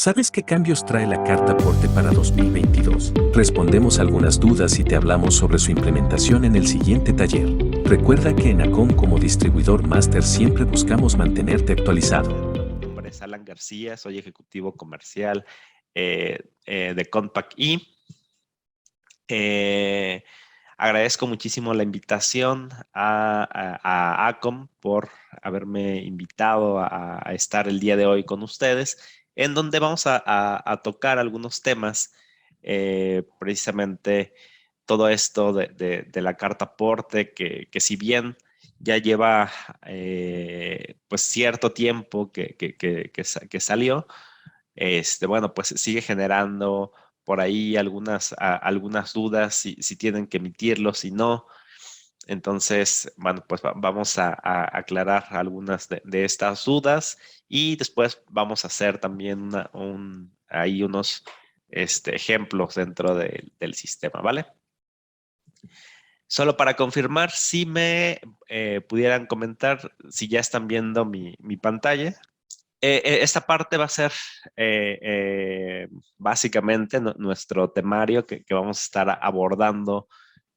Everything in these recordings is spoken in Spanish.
¿Sabes qué cambios trae la carta aporte para 2022? Respondemos algunas dudas y te hablamos sobre su implementación en el siguiente taller. Recuerda que en ACOM como distribuidor máster siempre buscamos mantenerte actualizado. Mi nombre es Alan García, soy ejecutivo comercial de Compact E. Agradezco muchísimo la invitación a ACOM por haberme invitado a estar el día de hoy con ustedes, en donde vamos a tocar algunos temas, precisamente todo esto de la carta aporte, que si bien ya lleva pues cierto tiempo que salió, bueno, pues sigue generando por ahí algunas dudas, si tienen que emitirlo, si no. Entonces, bueno, pues vamos a aclarar algunas de estas dudas y después vamos a hacer también ahí unos ejemplos dentro del sistema, ¿vale? Solo para confirmar, si me pudieran comentar si ya están viendo mi pantalla. Esta parte va a ser básicamente nuestro temario que vamos a estar abordando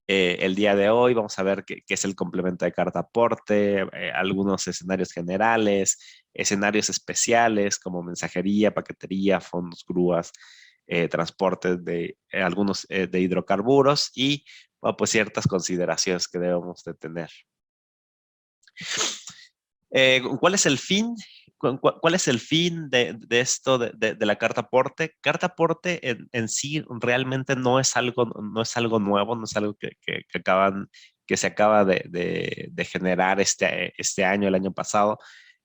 el día de hoy. Vamos a ver qué es el complemento de carta aporte, algunos escenarios generales, escenarios especiales como mensajería, paquetería, fondos, grúas, transporte de algunos de hidrocarburos y bueno, pues ciertas consideraciones que debemos de tener. ¿Cuál es el fin? ¿Cuál es el fin de esto de la carta aporte? Carta aporte en sí realmente no es algo nuevo, no es algo que se acaba de generar este año, el año pasado.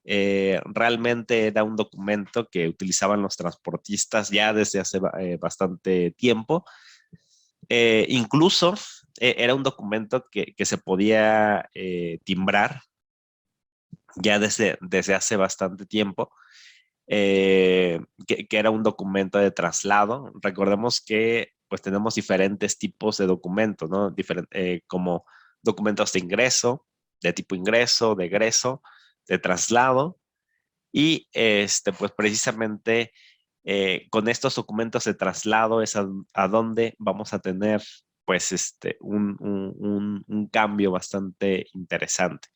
Realmente era un documento que utilizaban los transportistas ya desde hace bastante tiempo. Incluso era un documento que se podía timbrar ya desde hace bastante tiempo, que era un documento de traslado. Recordemos que pues tenemos diferentes tipos de documentos, ¿no? Como documentos de tipo ingreso, de egreso, de traslado. Y pues precisamente con estos documentos de traslado es a donde vamos a tener pues un cambio bastante interesante.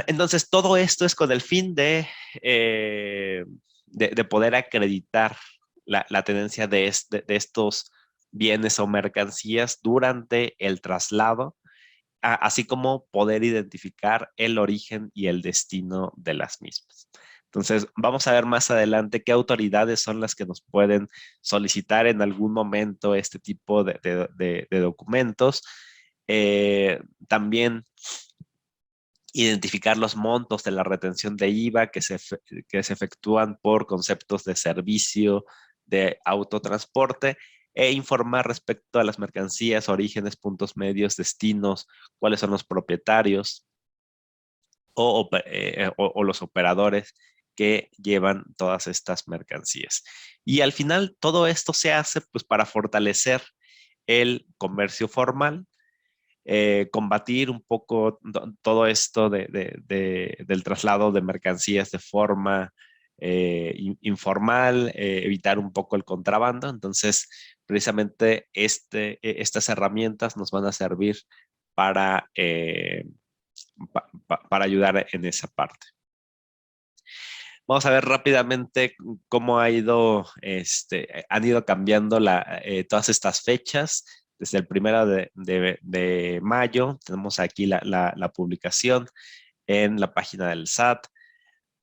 Entonces, todo esto es con el fin de poder acreditar la tenencia de estos bienes o mercancías durante el traslado, así como poder identificar el origen y el destino de las mismas. Entonces, vamos a ver más adelante qué autoridades son las que nos pueden solicitar en algún momento este tipo de documentos. También identificar los montos de la retención de IVA que se efectúan por conceptos de servicio de autotransporte e informar respecto a las mercancías, orígenes, puntos medios, destinos, cuáles son los propietarios o los operadores que llevan todas estas mercancías. Y al final todo esto se hace pues para fortalecer el comercio formal, combatir un poco todo esto del traslado de mercancías de forma informal, evitar un poco el contrabando. Entonces, precisamente estas herramientas nos van a servir para, para ayudar en esa parte. Vamos a ver rápidamente cómo han ido cambiando todas estas fechas. Desde el 1 de mayo tenemos aquí la publicación en la página del SAT.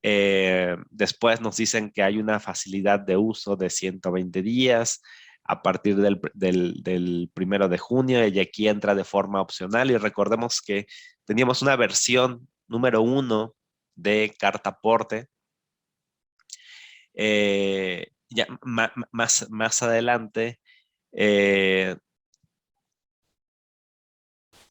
Después nos dicen que hay una facilidad de uso de 120 días a partir del 1 de junio, y aquí entra de forma opcional. Y recordemos que teníamos una versión número 1 de carta aporte. Ya más adelante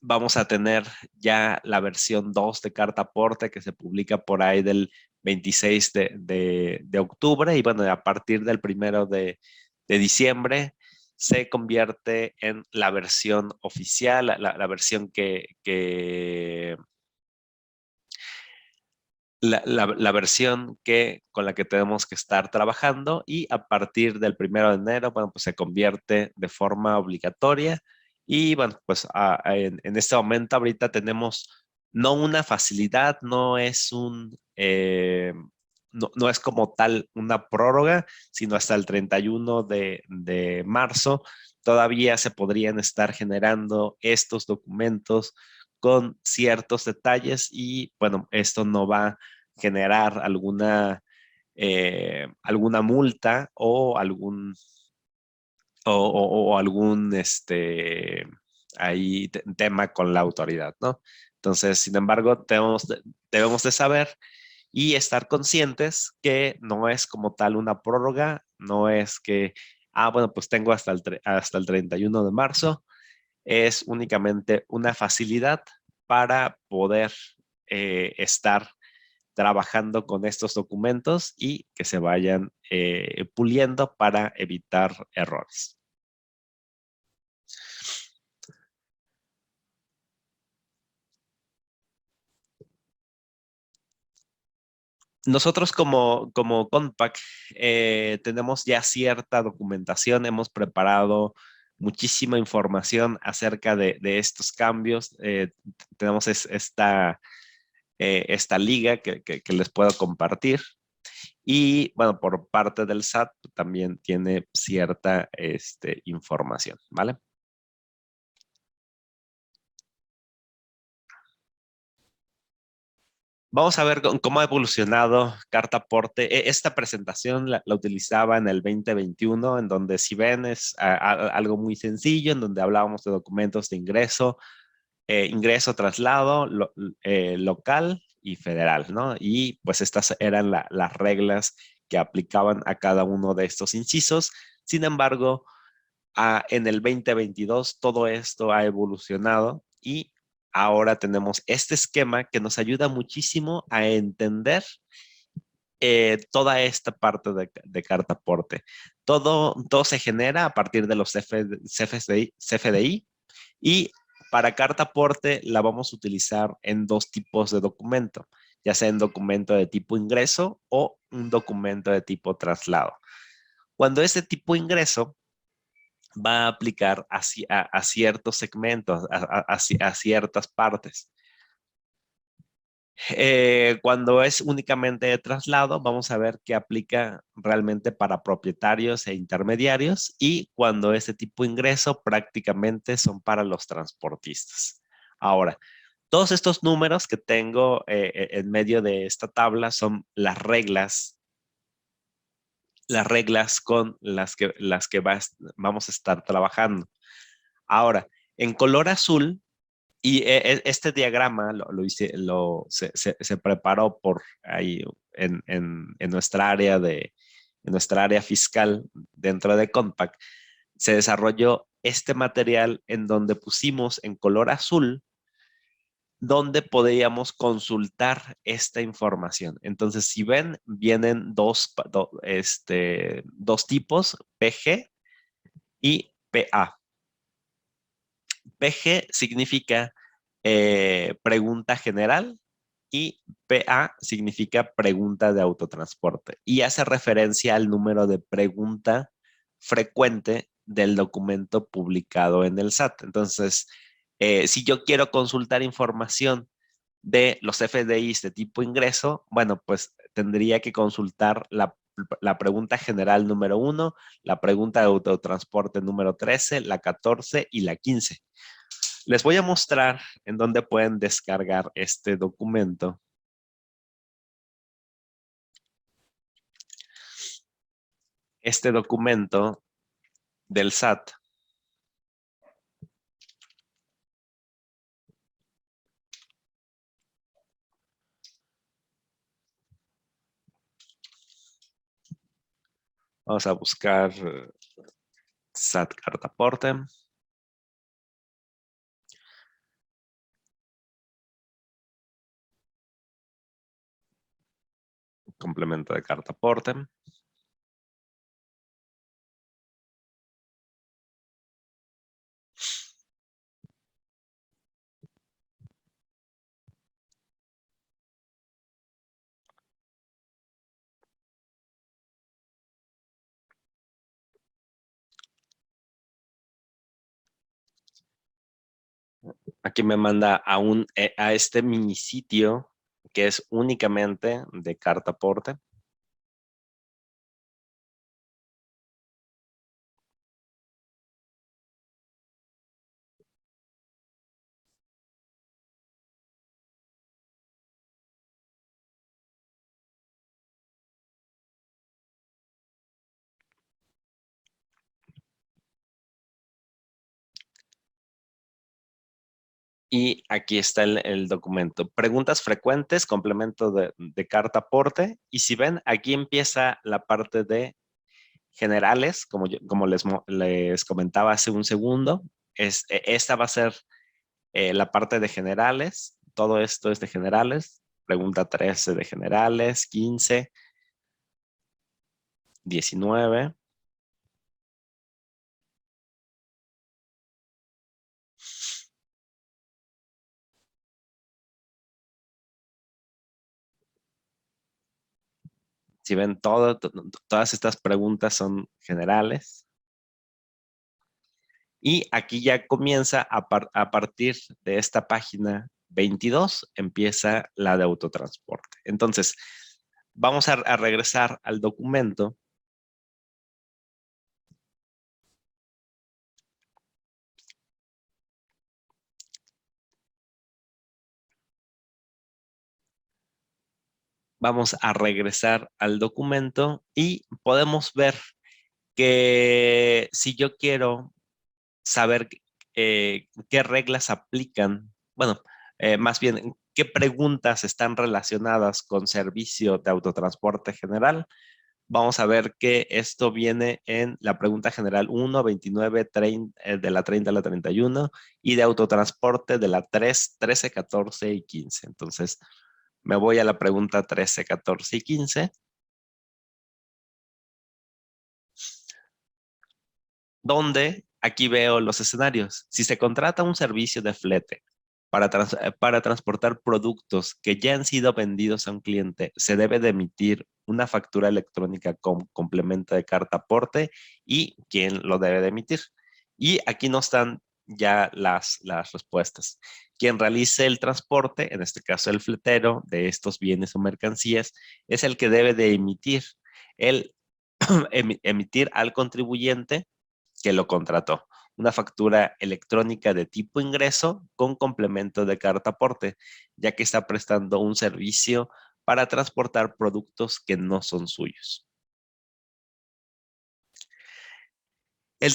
vamos a tener ya la versión 2 de carta aporte que se publica por ahí del 26 de octubre, y bueno, a partir del 1 de diciembre se convierte en la versión oficial, la versión la versión con la que tenemos que estar trabajando y a partir del 1 de enero, bueno, pues se convierte de forma obligatoria y bueno, pues en este momento ahorita tenemos no una facilidad, no es como tal una prórroga, sino hasta el 31 de marzo todavía se podrían estar generando estos documentos con ciertos detalles y bueno, esto no va generar alguna multa o algún tema con la autoridad, ¿no? Entonces, sin embargo, debemos de saber y estar conscientes que no es como tal una prórroga, no es que, bueno, pues tengo hasta el 31 de marzo, es únicamente una facilidad para poder estar trabajando con estos documentos y que se vayan puliendo para evitar errores. Nosotros como Compact tenemos ya cierta documentación, hemos preparado muchísima información acerca de estos cambios. Tenemos esta liga que les puedo compartir. Y bueno, por parte del SAT también tiene cierta información, ¿vale? Vamos a ver cómo ha evolucionado Carta Aporte. Esta presentación la utilizaba en el 2021, en donde si ven es algo muy sencillo, en donde hablábamos de documentos de ingreso, traslado, local y federal, ¿no? Y pues estas eran las reglas que aplicaban a cada uno de estos incisos. Sin embargo, en el 2022 todo esto ha evolucionado y ahora tenemos este esquema que nos ayuda muchísimo a entender toda esta parte de carta aporte. Todo se genera a partir de los CFDI y para carta aporte la vamos a utilizar en dos tipos de documento, ya sea en documento de tipo ingreso o un documento de tipo traslado. Cuando este tipo ingreso va a aplicar a ciertos segmentos, a ciertas partes. Cuando es únicamente de traslado, vamos a ver que aplica realmente para propietarios e intermediarios y cuando este tipo de ingreso prácticamente son para los transportistas. Ahora, todos estos números que tengo en medio de esta tabla son las reglas con las que vamos a estar trabajando. Ahora, en color azul, y este diagrama se preparó por ahí en nuestra área fiscal dentro de Compact. Se desarrolló este material en donde pusimos en color azul donde podíamos consultar esta información. Entonces, si ven, vienen dos tipos, PG y PA. PG significa pregunta general y PA significa pregunta de autotransporte y hace referencia al número de pregunta frecuente del documento publicado en el SAT. Entonces, si yo quiero consultar información de los FDIs de tipo ingreso, bueno, pues tendría que consultar la pregunta general número 1, la pregunta de autotransporte número 13, la 14 y la 15. Les voy a mostrar en dónde pueden descargar este documento. Este documento del SAT. Vamos a buscar SAT Carta Aporte. Complemento de Carta Aporte. Aquí me manda a este mini sitio que es únicamente de cartaporte. Y aquí está el documento. Preguntas frecuentes, complemento de carta aporte. Y si ven, aquí empieza la parte de generales, como les comentaba hace un segundo. Esta va a ser la parte de generales. Todo esto es de generales. Pregunta 13 de generales, 15, 19. Si ven, todas estas preguntas son generales. Y aquí ya comienza a partir de esta página 22, empieza la de autotransporte. Entonces, vamos a regresar al documento. Vamos a regresar al documento y podemos ver que si yo quiero saber qué reglas aplican, bueno, más bien, qué preguntas están relacionadas con servicio de autotransporte general. Vamos a ver que esto viene en la pregunta general 1, 29, 30, de la 30 a la 31 y de autotransporte de la 3, 13, 14 y 15. Entonces, me voy a la pregunta 13, 14 y 15, donde aquí veo los escenarios. Si se contrata un servicio de flete para transportar productos que ya han sido vendidos a un cliente, se debe de emitir una factura electrónica con complemento de carta aporte y quién lo debe de emitir. Y aquí no están ya las respuestas. Quien realice el transporte, en este caso el fletero, de estos bienes o mercancías, es el que debe de el, emitir al contribuyente que lo contrató una factura electrónica de tipo ingreso con complemento de carta aporte, ya que está prestando un servicio para transportar productos que no son suyos. El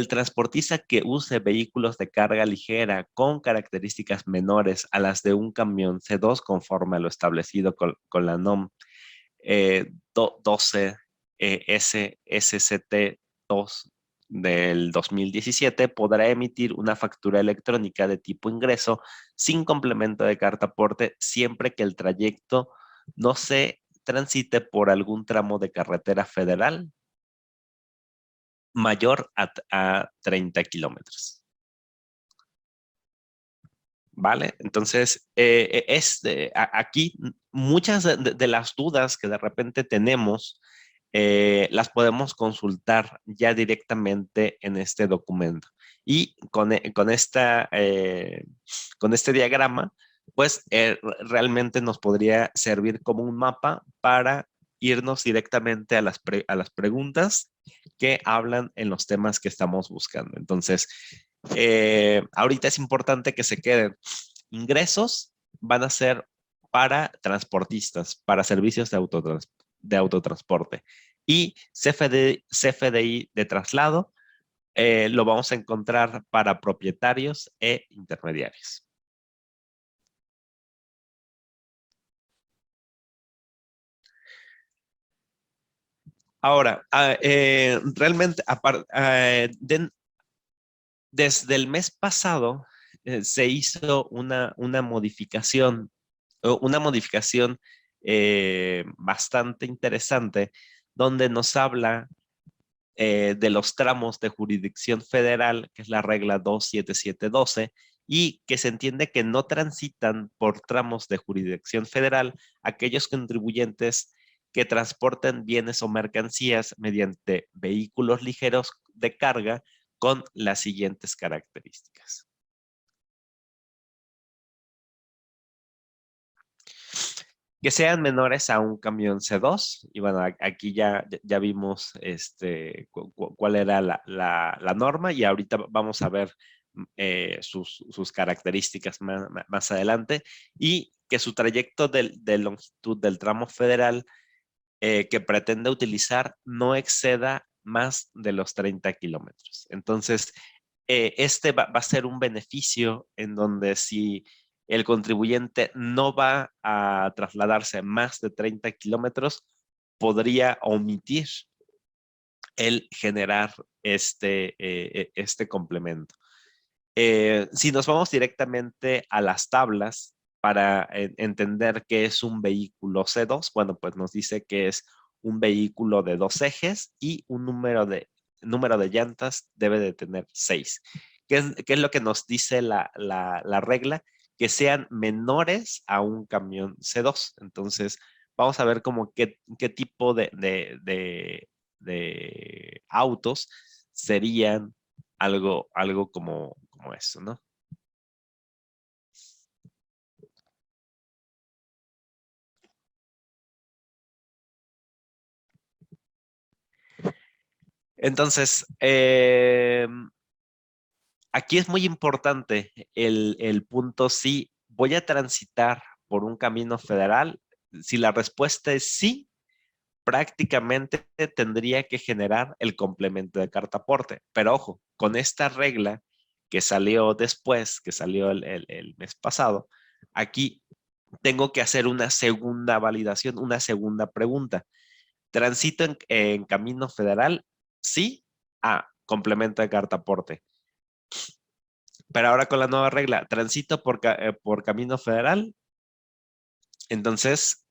transportista que use vehículos de carga ligera con características menores a las de un camión C2 conforme a lo establecido con la NOM 12 SCT 2 del 2017 podrá emitir una factura electrónica de tipo ingreso sin complemento de carta aporte siempre que el trayecto no se transite por algún tramo de carretera federal mayor a 30 kilómetros. ¿Vale? Entonces, aquí muchas de las dudas que de repente tenemos las podemos consultar ya directamente en este documento. Y con este diagrama, pues realmente nos podría servir como un mapa para irnos directamente a las preguntas que hablan en los temas que estamos buscando. Entonces, ahorita es importante que se queden. Ingresos van a ser para transportistas, para servicios de autotransporte. Y CFDI de traslado lo vamos a encontrar para propietarios e intermediarios. Ahora, realmente, desde el mes pasado se hizo una modificación bastante interesante donde nos habla de los tramos de jurisdicción federal, que es la regla 27712, y que se entiende que no transitan por tramos de jurisdicción federal aquellos contribuyentes que transporten bienes o mercancías mediante vehículos ligeros de carga con las siguientes características. que sean menores a un camión C2. Y bueno, aquí ya vimos cuál era la norma y ahorita vamos a ver sus características más adelante y que su trayecto de longitud del tramo federal que pretende utilizar no exceda más de los 30 kilómetros. Entonces, este va a ser un beneficio en donde si el contribuyente no va a trasladarse más de 30 kilómetros, podría omitir el generar este complemento. Si nos vamos directamente a las tablas para entender qué es un vehículo C2, bueno, pues nos dice que es un vehículo de 2 ejes y un número de llantas debe de tener 6. ¿Qué es lo que nos dice la regla? Que sean menores a un camión C2. Entonces, vamos a ver como qué tipo de autos serían algo como eso, ¿no? Entonces, aquí es muy importante el punto si voy a transitar por un camino federal. Si la respuesta es sí, prácticamente tendría que generar el complemento de carta aporte. Pero ojo, con esta regla que salió después, que salió el mes pasado, aquí tengo que hacer una segunda validación, una segunda pregunta. ¿Transito en camino federal? Sí. Complemento de carta aporte. Pero ahora con la nueva regla, transito por camino federal, entonces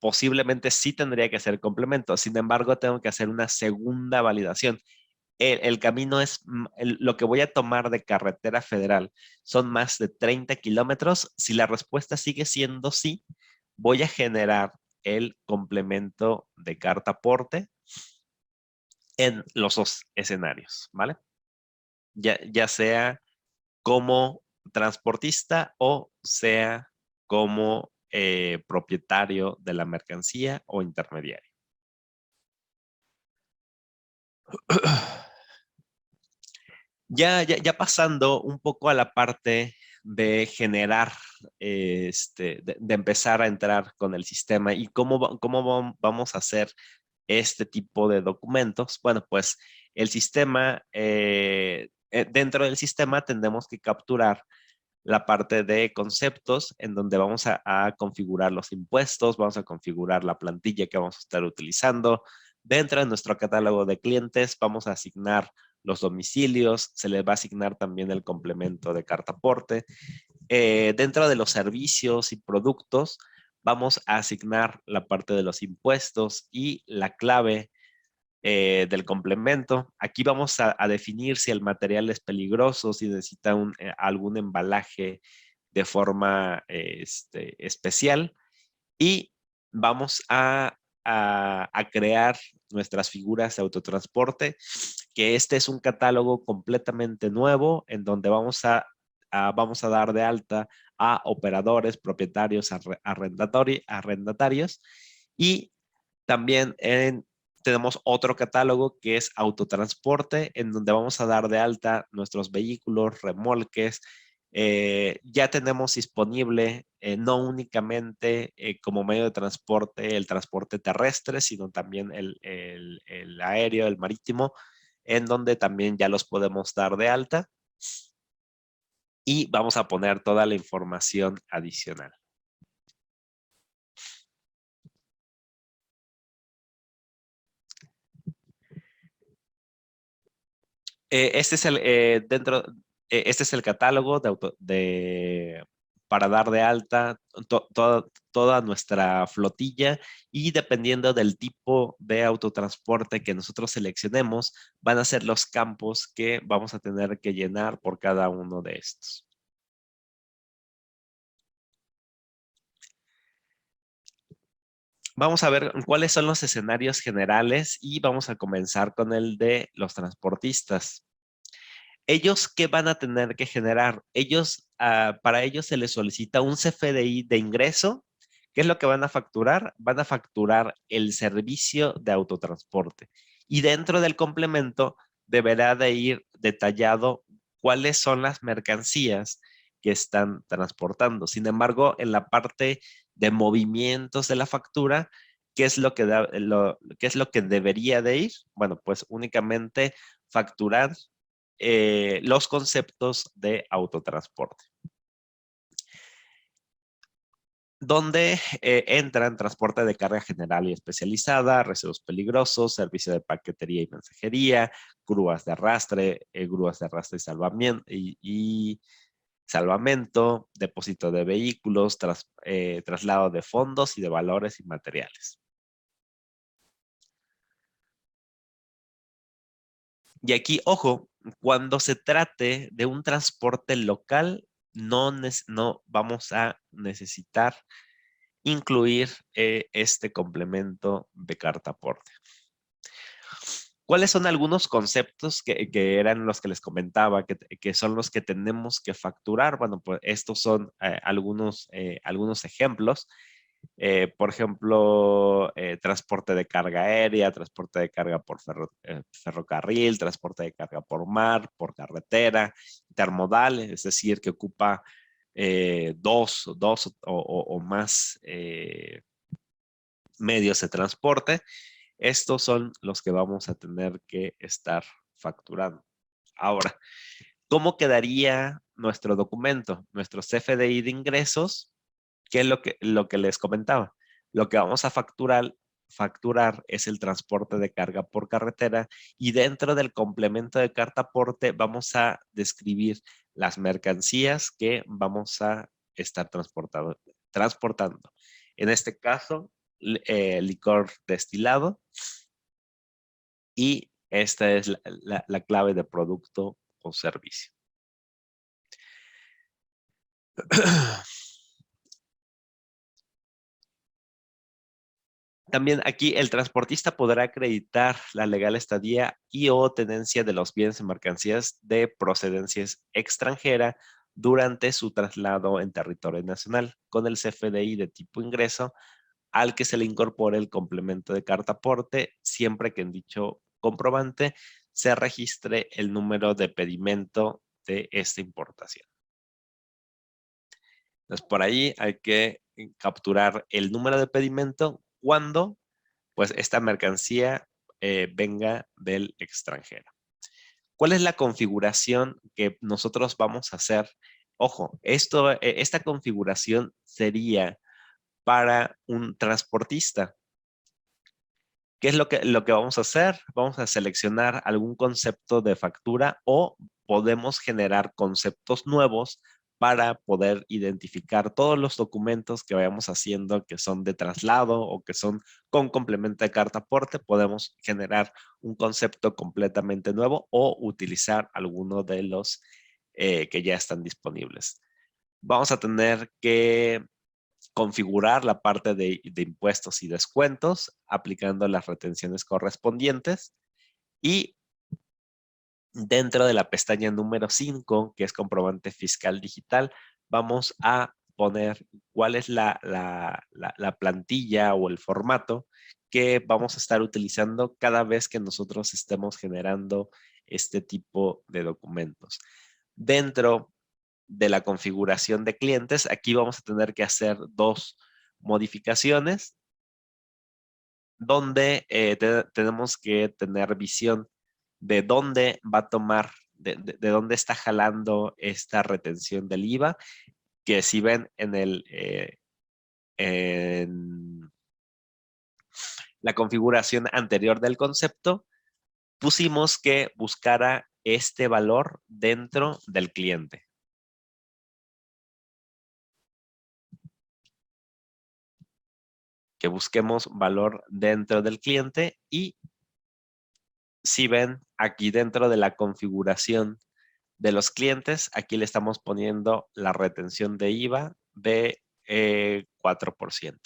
posiblemente sí tendría que hacer complemento. Sin embargo, tengo que hacer una segunda validación. El camino es lo que voy a tomar de carretera federal. Son más de 30 kilómetros. Si la respuesta sigue siendo sí, voy a generar el complemento de carta aporte en los dos escenarios, ¿vale? Ya sea como transportista o sea como propietario de la mercancía o intermediario. Ya pasando un poco a la parte de generar, de empezar a entrar con el sistema y cómo vamos a hacer este tipo de documentos. Bueno, pues el sistema, dentro del sistema tendremos que capturar la parte de conceptos en donde vamos a configurar los impuestos, vamos a configurar la plantilla que vamos a estar utilizando. Dentro de nuestro catálogo de clientes vamos a asignar los domicilios, se les va a asignar también el complemento de carta aporte. Dentro de los servicios y productos vamos a asignar la parte de los impuestos y la clave del complemento. Aquí vamos a definir si el material es peligroso, si necesita algún embalaje de forma especial y vamos a crear nuestras figuras de autotransporte, que este es un catálogo completamente nuevo en donde vamos a dar de alta a operadores, propietarios, arrendatarios y también tenemos otro catálogo que es autotransporte, en donde vamos a dar de alta nuestros vehículos, remolques. Ya tenemos disponible no únicamente como medio de transporte el transporte terrestre, sino también el aéreo, el marítimo, en donde también ya los podemos dar de alta y vamos a poner toda la información adicional. Este es este es el catálogo para dar de alta toda nuestra flotilla y dependiendo del tipo de autotransporte que nosotros seleccionemos, van a ser los campos que vamos a tener que llenar por cada uno de estos. Vamos a ver cuáles son los escenarios generales y vamos a comenzar con el de los transportistas. ¿Ellos qué van a tener que generar? Para ellos se les solicita un CFDI de ingreso ¿Qué es lo que van a facturar? Van a facturar el servicio de autotransporte. Y dentro del complemento deberá de ir detallado cuáles son las mercancías que están transportando. Sin embargo, en la parte de movimientos de la factura, ¿qué es lo que, qué es lo que debería de ir? Bueno, pues únicamente facturar los conceptos de autotransporte, donde entran transporte de carga general y especializada, residuos peligrosos, servicio de paquetería y mensajería, grúas de arrastre y salvamiento, y salvamento, depósito de vehículos, traslado de fondos y de valores y materiales. Y aquí, ojo, cuando se trate de un transporte local, no vamos a necesitar incluir este complemento de carta aporte. ¿Cuáles son algunos conceptos que eran los que les comentaba, que son los que tenemos que facturar? Bueno, pues estos son algunos ejemplos. Por ejemplo, transporte de carga aérea, transporte de carga por ferrocarril, transporte de carga por mar, por carretera, intermodal, es decir, que ocupa dos o más medios de transporte. Estos son los que vamos a tener que estar facturando. Ahora, ¿cómo quedaría nuestro documento? Nuestro CFDI de ingresos, ¿qué es lo que les comentaba? Lo que vamos a facturar es el transporte de carga por carretera y dentro del complemento de carta aporte vamos a describir las mercancías que vamos a estar transportando. En este caso, licor destilado, y esta es la clave de producto o servicio. También aquí el transportista podrá acreditar la legal estadía y o tenencia de los bienes y mercancías de procedencia extranjera durante su traslado en territorio nacional con el CFDI de tipo ingreso al que se le incorpore el complemento de carta aporte, siempre que en dicho comprobante se registre el número de pedimento de esta importación. Entonces, por ahí hay que capturar el número de pedimento cuando pues esta mercancía venga del extranjero. ¿Cuál es la configuración que nosotros vamos a hacer? Ojo, esta configuración sería para un transportista. ¿Qué es lo que vamos a hacer? Vamos a seleccionar algún concepto de factura o podemos generar conceptos nuevos para poder identificar todos los documentos que vayamos haciendo que son de traslado o que son con complemento de carta aporte. Podemos generar un concepto completamente nuevo o utilizar alguno de los que ya están disponibles. Vamos a tener que configurar la parte de impuestos y descuentos aplicando las retenciones correspondientes, y dentro de la pestaña número 5, que es comprobante fiscal digital, vamos a poner cuál es la plantilla o el formato que vamos a estar utilizando cada vez que nosotros estemos generando este tipo de documentos. Dentro de la configuración de clientes, aquí vamos a tener que hacer dos modificaciones donde tenemos que tener visión de dónde va a tomar, de dónde está jalando esta retención del IVA, que si ven en la configuración anterior del concepto, pusimos que buscara este valor dentro del cliente. Que busquemos valor dentro del cliente, y si ven aquí dentro de la configuración de los clientes, aquí le estamos poniendo la retención de IVA de 4%.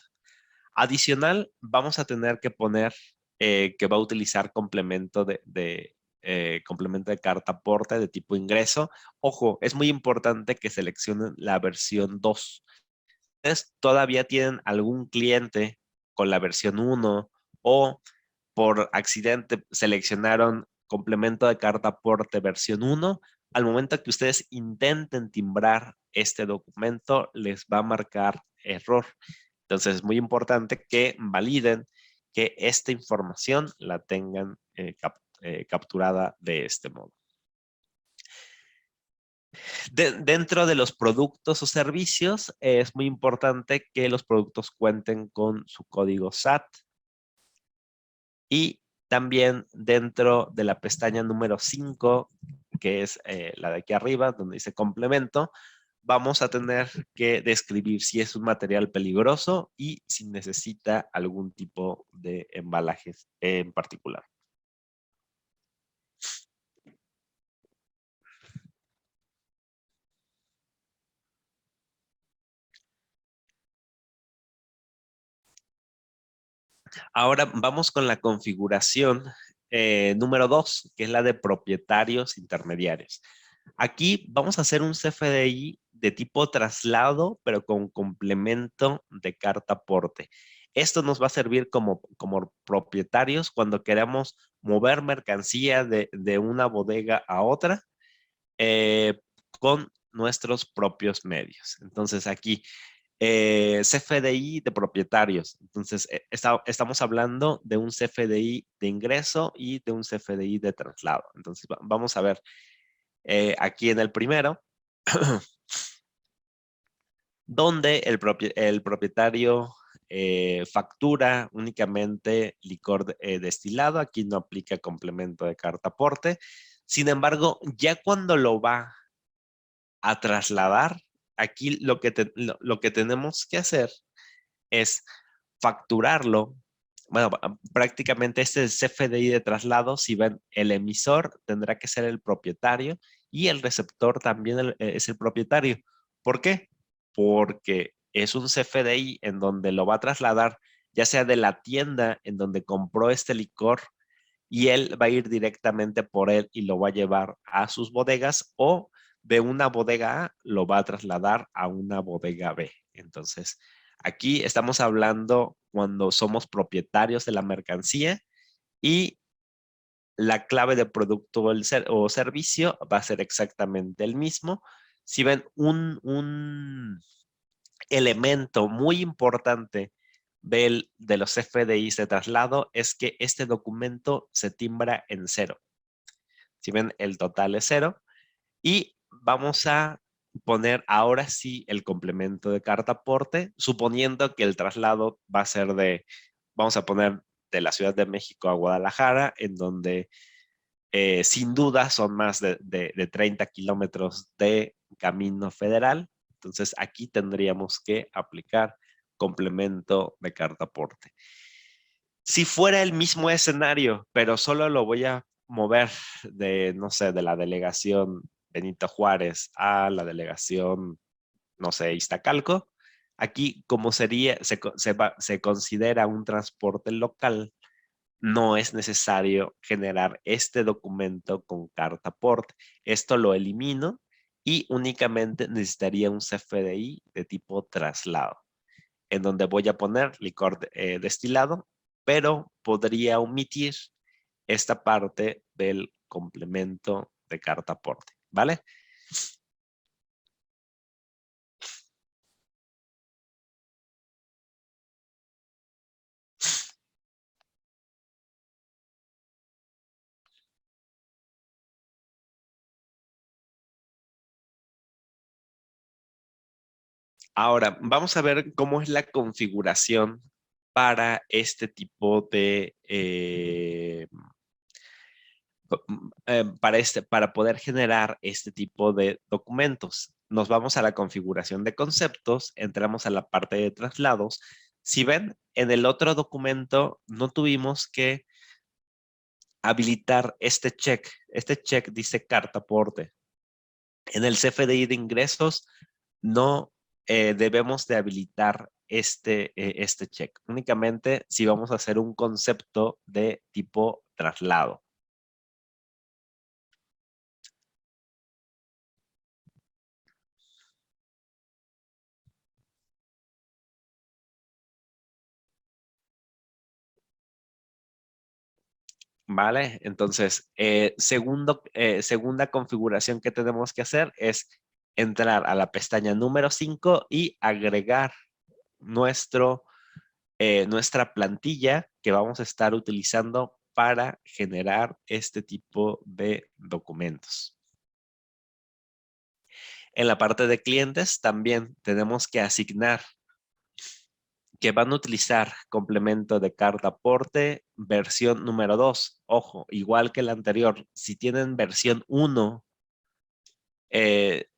Adicional, vamos a tener que poner que va a utilizar complemento complemento de carta aporte de tipo ingreso. Ojo, es muy importante que seleccionen la versión 2. todavía tienen algún cliente con la versión 1 o por accidente seleccionaron complemento de carta aporte versión 1, al momento que ustedes intenten timbrar este documento, les va a marcar error. Entonces es muy importante que validen que esta información la tengan capturada de este modo. Dentro de los productos o servicios, es muy importante que los productos cuenten con su código SAT. Y también dentro de la pestaña número 5, que es la de aquí arriba, donde dice complemento, vamos a tener que describir si es un material peligroso y si necesita algún tipo de embalajes en particular. Ahora vamos con la configuración número 2, que es la de propietarios intermediarios. Aquí vamos a hacer un CFDI de tipo traslado, pero con complemento de carta aporte. Esto nos va a servir como propietarios cuando queramos mover mercancía de una bodega a otra con nuestros propios medios. Entonces aquí CFDI de propietarios. Entonces, estamos hablando de un CFDI de ingreso y de un CFDI de traslado. Entonces, vamos a ver aquí en el primero, donde el propietario factura únicamente licor destilado. Aquí no aplica complemento de carta aporte. Sin embargo, ya cuando lo va a trasladar, aquí lo que tenemos que hacer es facturarlo. Bueno, prácticamente este es el CFDI de traslado. Si ven, el emisor tendrá que ser el propietario y el receptor también es el propietario. ¿Por qué? Porque es un CFDI en donde lo va a trasladar, ya sea de la tienda en donde compró este licor y él va a ir directamente por él y lo va a llevar a sus bodegas, o de una bodega A lo va a trasladar a una bodega B. Entonces, aquí estamos hablando cuando somos propietarios de la mercancía y la clave de producto o servicio va a ser exactamente el mismo. Si ven un elemento muy importante de los FDIs de traslado es que este documento se timbra en cero. Si ven, el total es cero. Y vamos a poner ahora sí el complemento de carta aporte, suponiendo que el traslado va a ser vamos a poner de la Ciudad de México a Guadalajara, en donde sin duda son más de 30 kilómetros de camino federal. Entonces aquí tendríamos que aplicar complemento de carta aporte. Si fuera el mismo escenario, pero solo lo voy a mover no sé, de la delegación Benito Juárez a la delegación, no sé, Iztacalco, aquí como se considera un transporte local, no es necesario generar este documento con carta aporte. Esto lo elimino y únicamente necesitaría un CFDI de tipo traslado, en donde voy a poner licor destilado, pero podría omitir esta parte del complemento de carta aporte, ¿vale? Ahora, vamos a ver cómo es la configuración para este tipo de para poder generar este tipo de documentos. Nos vamos a la configuración de conceptos, entramos a la parte de traslados. Si ven, en el otro documento no tuvimos que habilitar este check. Este check dice carta aporte. En el CFDI de ingresos no debemos de habilitar este check. Únicamente si vamos a hacer un concepto de tipo traslado. ¿vale? Entonces, segunda configuración que tenemos que hacer es entrar a la pestaña número 5 y agregar nuestra plantilla que vamos a estar utilizando para generar este tipo de documentos. En la parte de clientes también tenemos que asignar que van a utilizar complemento de carta aporte versión número 2. Ojo, igual que el anterior, si tienen versión 1, eh,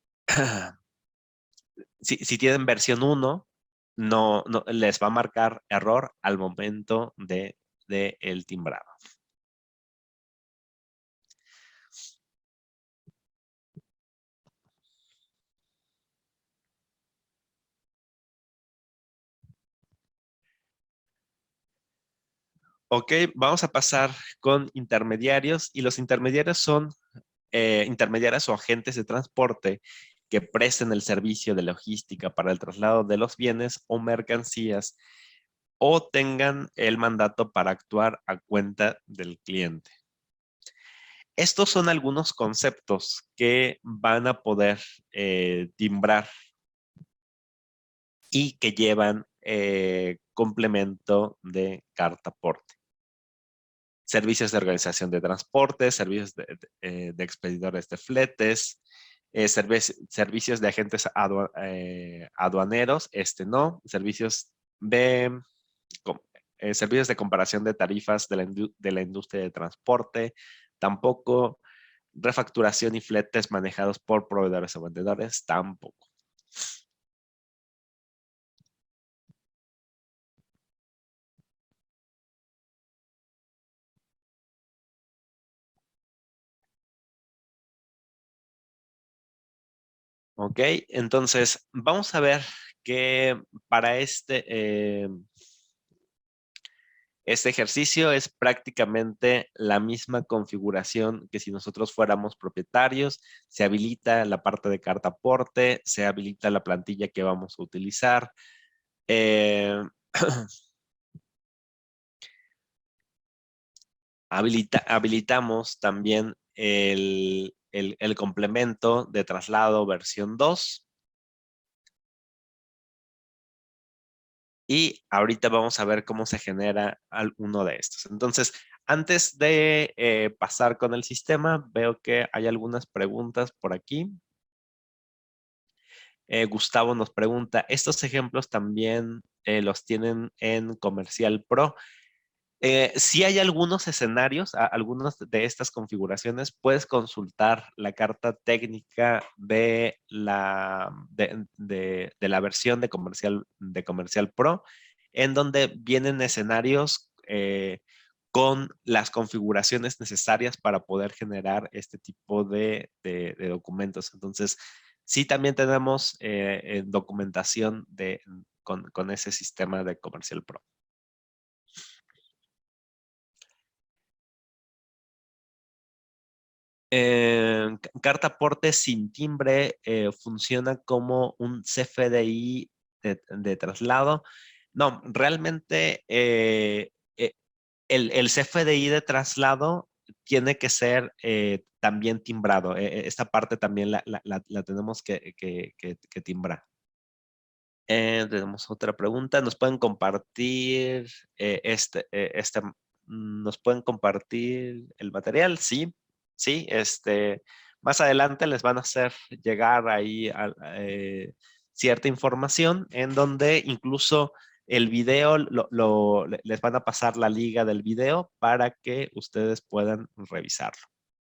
si tienen versión 1, no les va a marcar error al momento de el timbrado. Ok, vamos a pasar con intermediarios y los intermediarios son intermediarios o agentes de transporte que presten el servicio de logística para el traslado de los bienes o mercancías o tengan el mandato para actuar a cuenta del cliente. Estos son algunos conceptos que van a poder timbrar y que llevan complemento de carta aporte. Servicios de organización de transporte, servicios de expedidores de fletes, servicios de agentes aduaneros, no, servicios de comparación de tarifas de la industria de transporte, tampoco, refacturación y fletes manejados por proveedores o vendedores, tampoco. Ok, entonces vamos a ver que para este ejercicio es prácticamente la misma configuración que si nosotros fuéramos propietarios. Se habilita la parte de carta aporte, se habilita la plantilla que vamos a utilizar. Eh, habilitamos también el complemento de traslado versión 2. Y ahorita vamos a ver cómo se genera alguno de estos. Entonces, antes de pasar con el sistema, veo que hay algunas preguntas por aquí. Gustavo nos pregunta, ¿estos ejemplos también los tienen en Comercial Pro? Sí hay algunos escenarios, algunas de estas configuraciones, puedes consultar la carta técnica de la versión de Comercial Pro, en donde vienen escenarios con las configuraciones necesarias para poder generar este tipo de documentos. Entonces, sí también tenemos documentación con ese sistema de Comercial Pro. Carta aporte sin timbre funciona como un CFDI de traslado. No, realmente el CFDI de traslado tiene que ser también timbrado. Esta parte también la tenemos que timbrar. Tenemos otra pregunta. ¿Nos pueden compartir nos pueden compartir el material? Sí, sí. Más adelante les van a hacer llegar ahí cierta información en donde incluso el video les van a pasar la liga del video para que ustedes puedan revisarlo.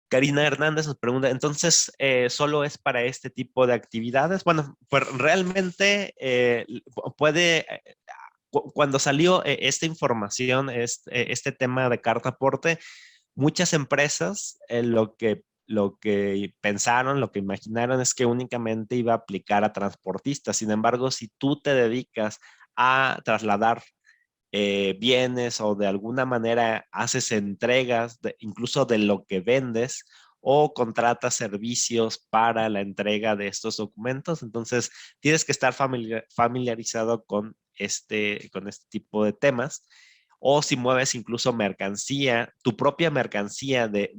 Karina Hernández nos pregunta, entonces, ¿solo es para este tipo de actividades? Bueno, pues realmente cuando salió esta información, este tema de carta aporte, muchas empresas lo que pensaron, lo que imaginaron es que únicamente iba a aplicar a transportistas. Sin embargo, si tú te dedicas a trasladar bienes o de alguna manera haces entregas, incluso de lo que vendes o contratas servicios para la entrega de estos documentos. Entonces, tienes que estar familiarizado con este tipo de temas. o si mueves incluso mercancía, tu propia mercancía de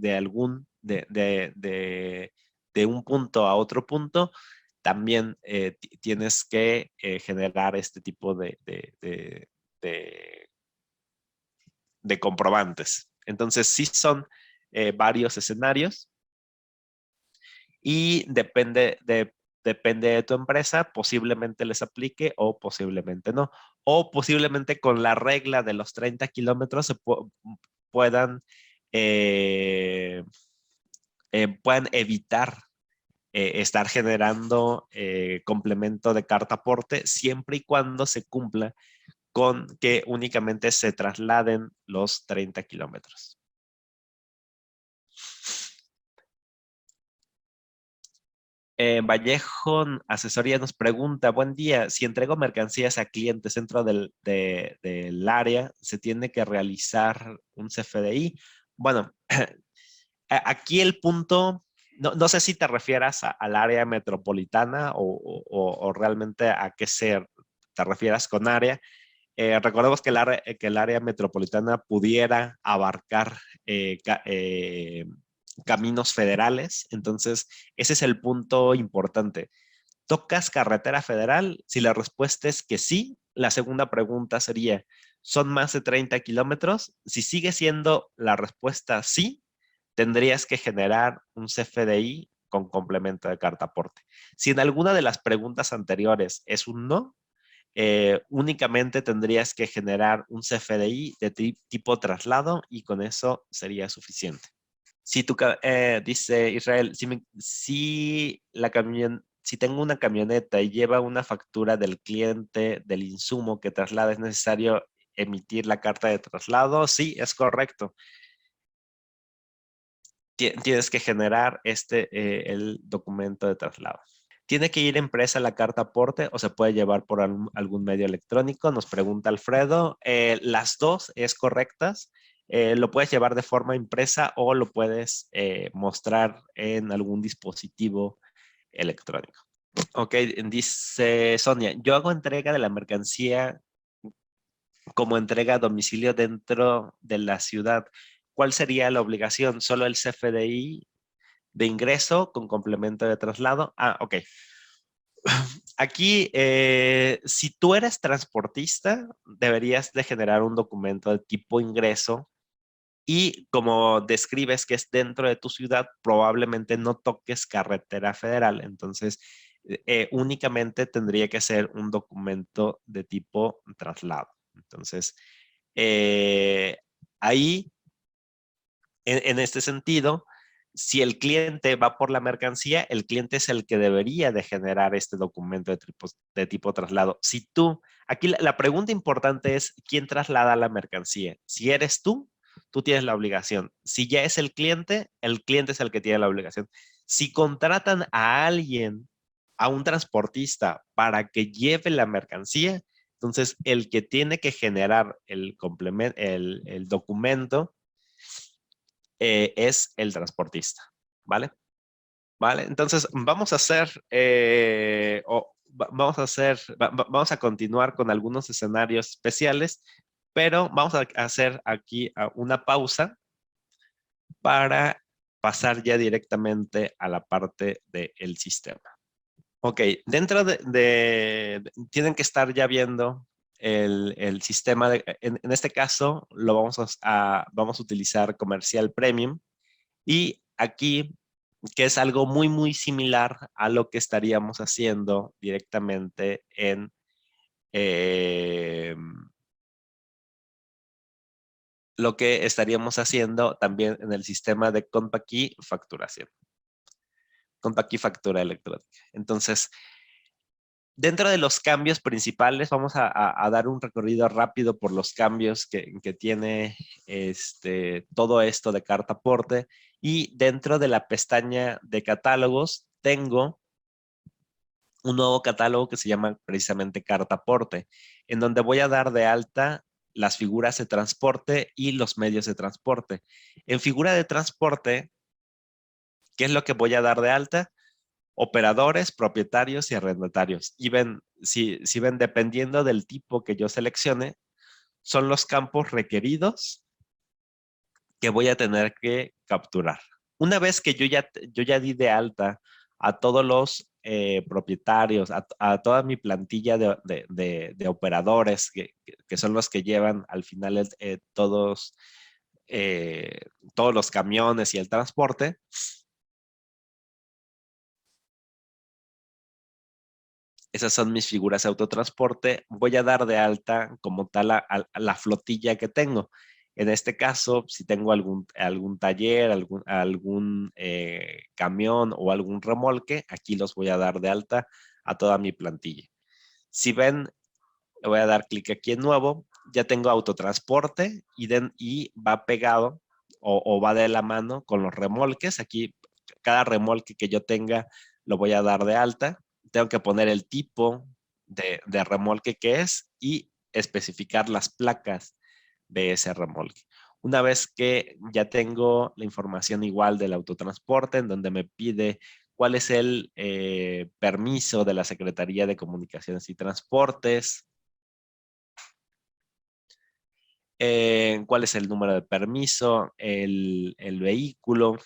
un punto a otro punto, también tienes que generar este tipo de, de comprobantes. Entonces, sí son varios escenarios y depende de tu empresa, posiblemente les aplique o posiblemente no. O posiblemente con la regla de los 30 kilómetros puedan, eh, puedan evitar estar generando complemento de carta aporte siempre y cuando se cumpla con que únicamente se trasladen los 30 kilómetros. Vallejo Asesoría nos pregunta, buen día, si entrego mercancías a clientes dentro del área, ¿se tiene que realizar un CFDI? Bueno, aquí el punto, no sé si te refieras al área metropolitana o realmente a qué te refieras con área. Recordemos que el área metropolitana pudiera abarcar caminos federales, entonces ese es el punto importante. ¿Tocas carretera federal? Si la respuesta es que sí, la segunda pregunta sería, ¿son más de 30 kilómetros? Si sigue siendo la respuesta sí, tendrías que generar un CFDI con complemento de carta aporte. Si en alguna de las preguntas anteriores es un no, únicamente tendrías que generar un CFDI de tipo traslado y con eso sería suficiente. Dice Israel, si tengo una camioneta y lleva una factura del cliente del insumo que traslada, ¿es necesario emitir la carta de traslado? Sí, es correcto. Tienes que generar el documento de traslado. ¿Tiene que ir impresa la carta aporte o se puede llevar por algún medio electrónico? Nos pregunta Alfredo. Las dos es correctas. Lo puedes llevar de forma impresa o lo puedes mostrar en algún dispositivo electrónico. Ok, dice Sonia, yo hago entrega de la mercancía como entrega a domicilio dentro de la ciudad. ¿Cuál sería la obligación? ¿Solo el CFDI de ingreso con complemento de traslado? Ah, ok. Aquí, si tú eres transportista, deberías de generar un documento de tipo ingreso y como describes que es dentro de tu ciudad, probablemente no toques carretera federal. Entonces, únicamente tendría que ser un documento de tipo traslado. Entonces, eh, ahí, en este sentido, si el cliente va por la mercancía, el cliente es el que debería de generar este documento de tipo traslado. Si tú, aquí la pregunta importante es, ¿quién traslada la mercancía? Si eres tú tienes la obligación. Si ya es el cliente es el que tiene la obligación. Si contratan a alguien, a un transportista, para que lleve la mercancía, entonces el que tiene que generar el documento es el transportista, ¿vale? ¿Vale? Entonces, vamos a continuar con algunos escenarios especiales, pero vamos a hacer aquí una pausa para pasar ya directamente a la parte del sistema. Ok, tienen que estar ya viendo el sistema. En este caso, vamos a utilizar Comercial Premium. Y aquí, que es algo muy, muy similar a lo que estaríamos haciendo directamente eh, lo que estaríamos haciendo también en el sistema de Compaq facturación. Compaq factura electrónica. Entonces, dentro de los cambios principales, vamos a dar un recorrido rápido por los cambios que tiene todo esto de carta aporte. Y dentro de la pestaña de catálogos, tengo un nuevo catálogo que se llama precisamente carta aporte, en donde voy a dar de alta las figuras de transporte y los medios de transporte. En figura de transporte, ¿qué es lo que voy a dar de alta? Operadores, propietarios y arrendatarios. Y ven, si ven, dependiendo del tipo que yo seleccione, son los campos requeridos que voy a tener que capturar. Una vez que yo ya di de alta a todos los propietarios, a toda mi plantilla de operadores, que son los que llevan al final todos los camiones y el transporte, esas son mis figuras de autotransporte. Voy a dar de alta como tal a la flotilla que tengo. En este caso, si tengo algún taller, algún camión o algún remolque, aquí los voy a dar de alta a toda mi plantilla. Si ven, le voy a dar clic aquí en nuevo. Ya tengo autotransporte y va pegado o va de la mano con los remolques. Aquí, cada remolque que yo tenga lo voy a dar de alta. Tengo que poner el tipo de remolque que es y especificar las placas de ese remolque. Una vez que ya tengo la información igual del autotransporte, en donde me pide cuál es el permiso de la Secretaría de Comunicaciones y Transportes, cuál es el número de permiso, el vehículo,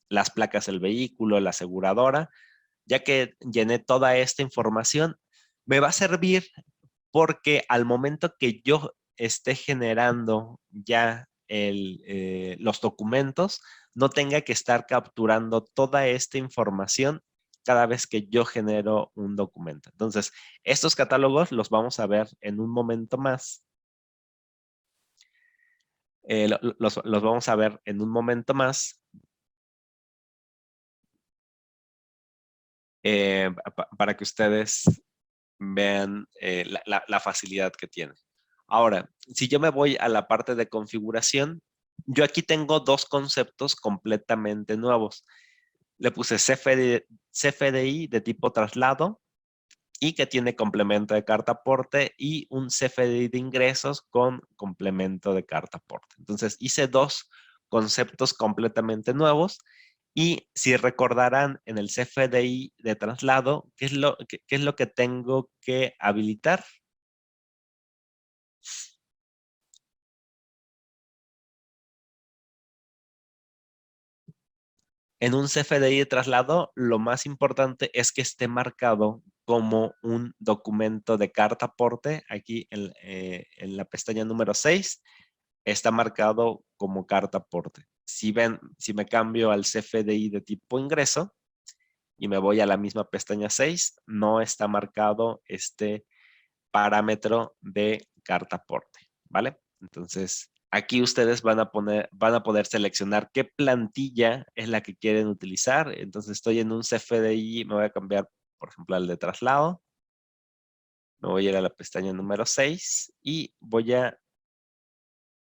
las placas del vehículo, la aseguradora. Ya que llené toda esta información, me va a servir porque al momento que yo esté generando ya los documentos, no tenga que estar capturando toda esta información cada vez que yo genero un documento. Entonces, estos catálogos los vamos a ver en un momento más. Los vamos a ver en un momento más para que ustedes vean la facilidad que tiene. Ahora, si yo me voy a la parte de configuración, yo aquí tengo dos conceptos completamente nuevos. Le puse CFDI de tipo traslado y que tiene complemento de carta aporte y un CFDI de ingresos con complemento de carta aporte. Entonces hice dos conceptos completamente nuevos y si recordarán en el CFDI de traslado, qué es lo que tengo que habilitar? En un CFDI de traslado, lo más importante es que esté marcado como un documento de carta aporte. Aquí en la pestaña número 6 está marcado como carta aporte. Si ven, si me cambio al CFDI de tipo ingreso y me voy a la misma pestaña 6, no está marcado este parámetro de carta aporte, ¿vale? Entonces, aquí ustedes van a poder seleccionar qué plantilla es la que quieren utilizar. Entonces, estoy en un CFDI, me voy a cambiar, por ejemplo, al de traslado. Me voy a ir a la pestaña número 6 y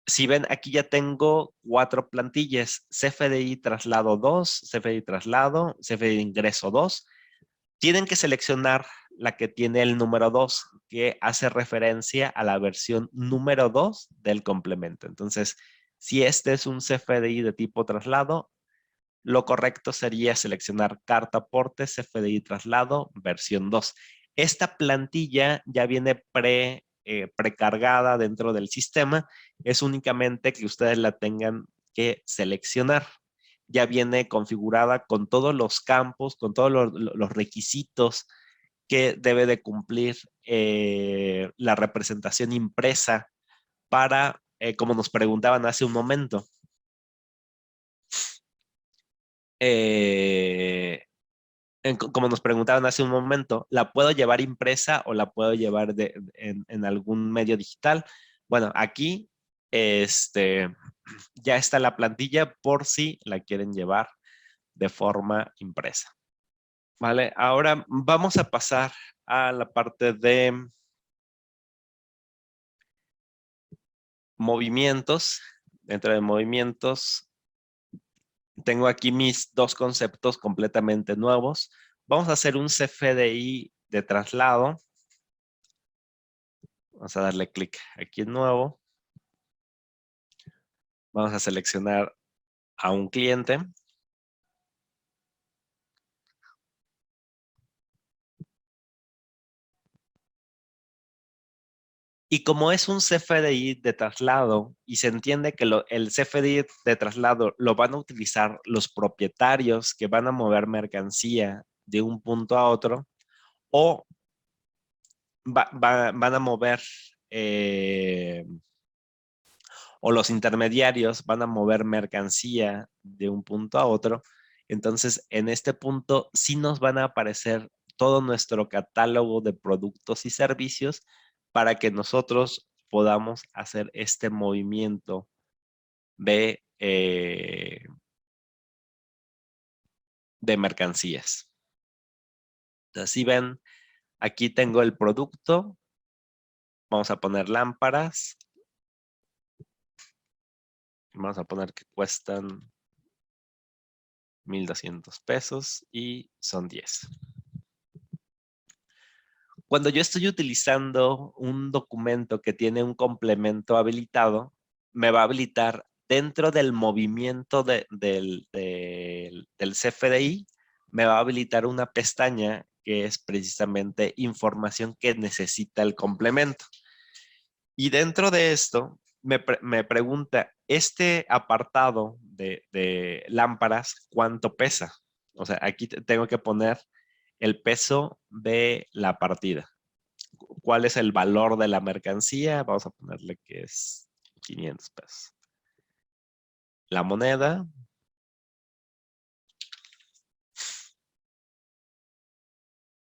si ven, aquí ya tengo 4 plantillas, CFDI traslado 2, CFDI traslado, CFDI ingreso 2. Tienen que seleccionar la que tiene el número 2, que hace referencia a la versión número 2 del complemento. Entonces, si este es un CFDI de tipo traslado, lo correcto sería seleccionar carta aporte CFDI traslado versión 2. Esta plantilla ya viene precargada dentro del sistema. Es únicamente que ustedes la tengan que seleccionar. Ya viene configurada con todos los campos, con todos los requisitos que debe de cumplir la representación impresa para, como nos preguntaban hace un momento, eh, como nos preguntaban hace un momento, ¿la puedo llevar impresa o la puedo llevar en algún medio digital? Bueno, aquí ya está la plantilla por si la quieren llevar de forma impresa. Vale, ahora vamos a pasar a la parte de movimientos. Dentro de movimientos, tengo aquí mis dos conceptos completamente nuevos. Vamos a hacer un CFDI de traslado. Vamos a darle clic aquí en nuevo. Vamos a seleccionar a un cliente. Y como es un CFDI de traslado y se entiende que el CFDI de traslado lo van a utilizar los propietarios que van a mover mercancía de un punto a otro o van a mover o los intermediarios van a mover mercancía de un punto a otro. Entonces, en este punto sí nos van a aparecer todo nuestro catálogo de productos y servicios para que nosotros podamos hacer este movimiento de mercancías. Entonces, si ven, aquí tengo el producto. Vamos a poner lámparas. Vamos a poner que cuestan 1,200 pesos y son 10. Cuando yo estoy utilizando un documento que tiene un complemento habilitado, me va a habilitar dentro del movimiento del CFDI, me va a habilitar una pestaña que es precisamente información que necesita el complemento. Y dentro de esto, me pregunta, este apartado de lámparas, ¿cuánto pesa? O sea, aquí tengo que poner el peso de la partida. ¿Cuál es el valor de la mercancía? Vamos a ponerle que es 500 pesos. La moneda.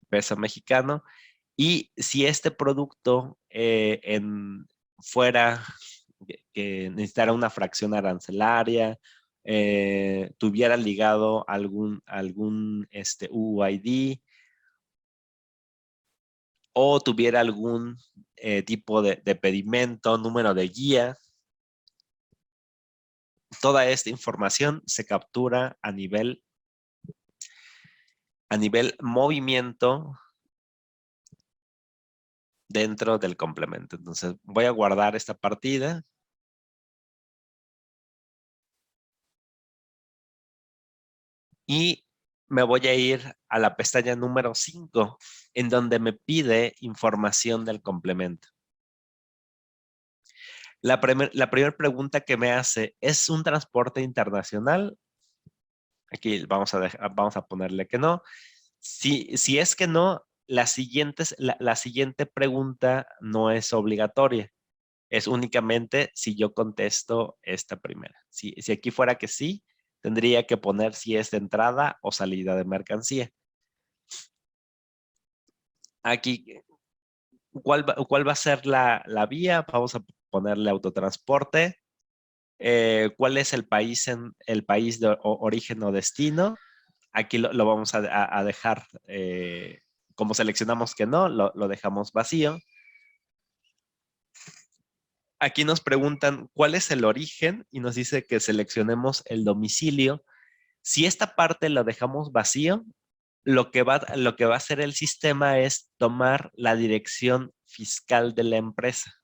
Peso mexicano. Y si este producto fuera que necesitara una fracción arancelaria, tuviera ligado algún UUID o tuviera algún tipo de pedimento, número de guía, toda esta información se captura a nivel movimiento dentro del complemento. Entonces voy a guardar esta partida. Y me voy a ir a la pestaña número 5, en donde me pide información del complemento. La primera pregunta que me hace, ¿es un transporte internacional? Aquí vamos a ponerle que no. Si es que no, la siguiente pregunta no es obligatoria. Es únicamente si yo contesto esta primera. Si aquí fuera que sí, tendría que poner si es de entrada o salida de mercancía. Aquí, ¿cuál va a ser la vía? Vamos a ponerle autotransporte. ¿Cuál es el país de origen o destino? Aquí lo vamos a dejar, como seleccionamos que no, lo dejamos vacío. Aquí nos preguntan cuál es el origen y nos dice que seleccionemos el domicilio. Si esta parte lo dejamos vacío, lo que va a hacer el sistema es tomar la dirección fiscal de la empresa.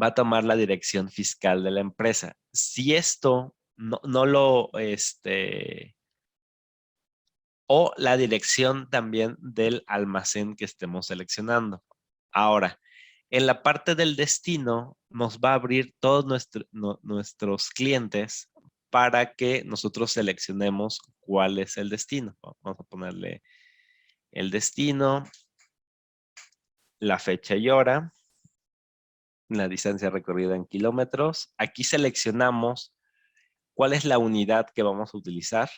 Va a tomar la dirección fiscal de la empresa. Si esto no o la dirección también del almacén que estemos seleccionando. Ahora, en la parte del destino nos va a abrir todos nuestros clientes para que nosotros seleccionemos cuál es el destino. Vamos a ponerle el destino, la fecha y hora, la distancia recorrida en kilómetros. Aquí seleccionamos cuál es la unidad que vamos a utilizar.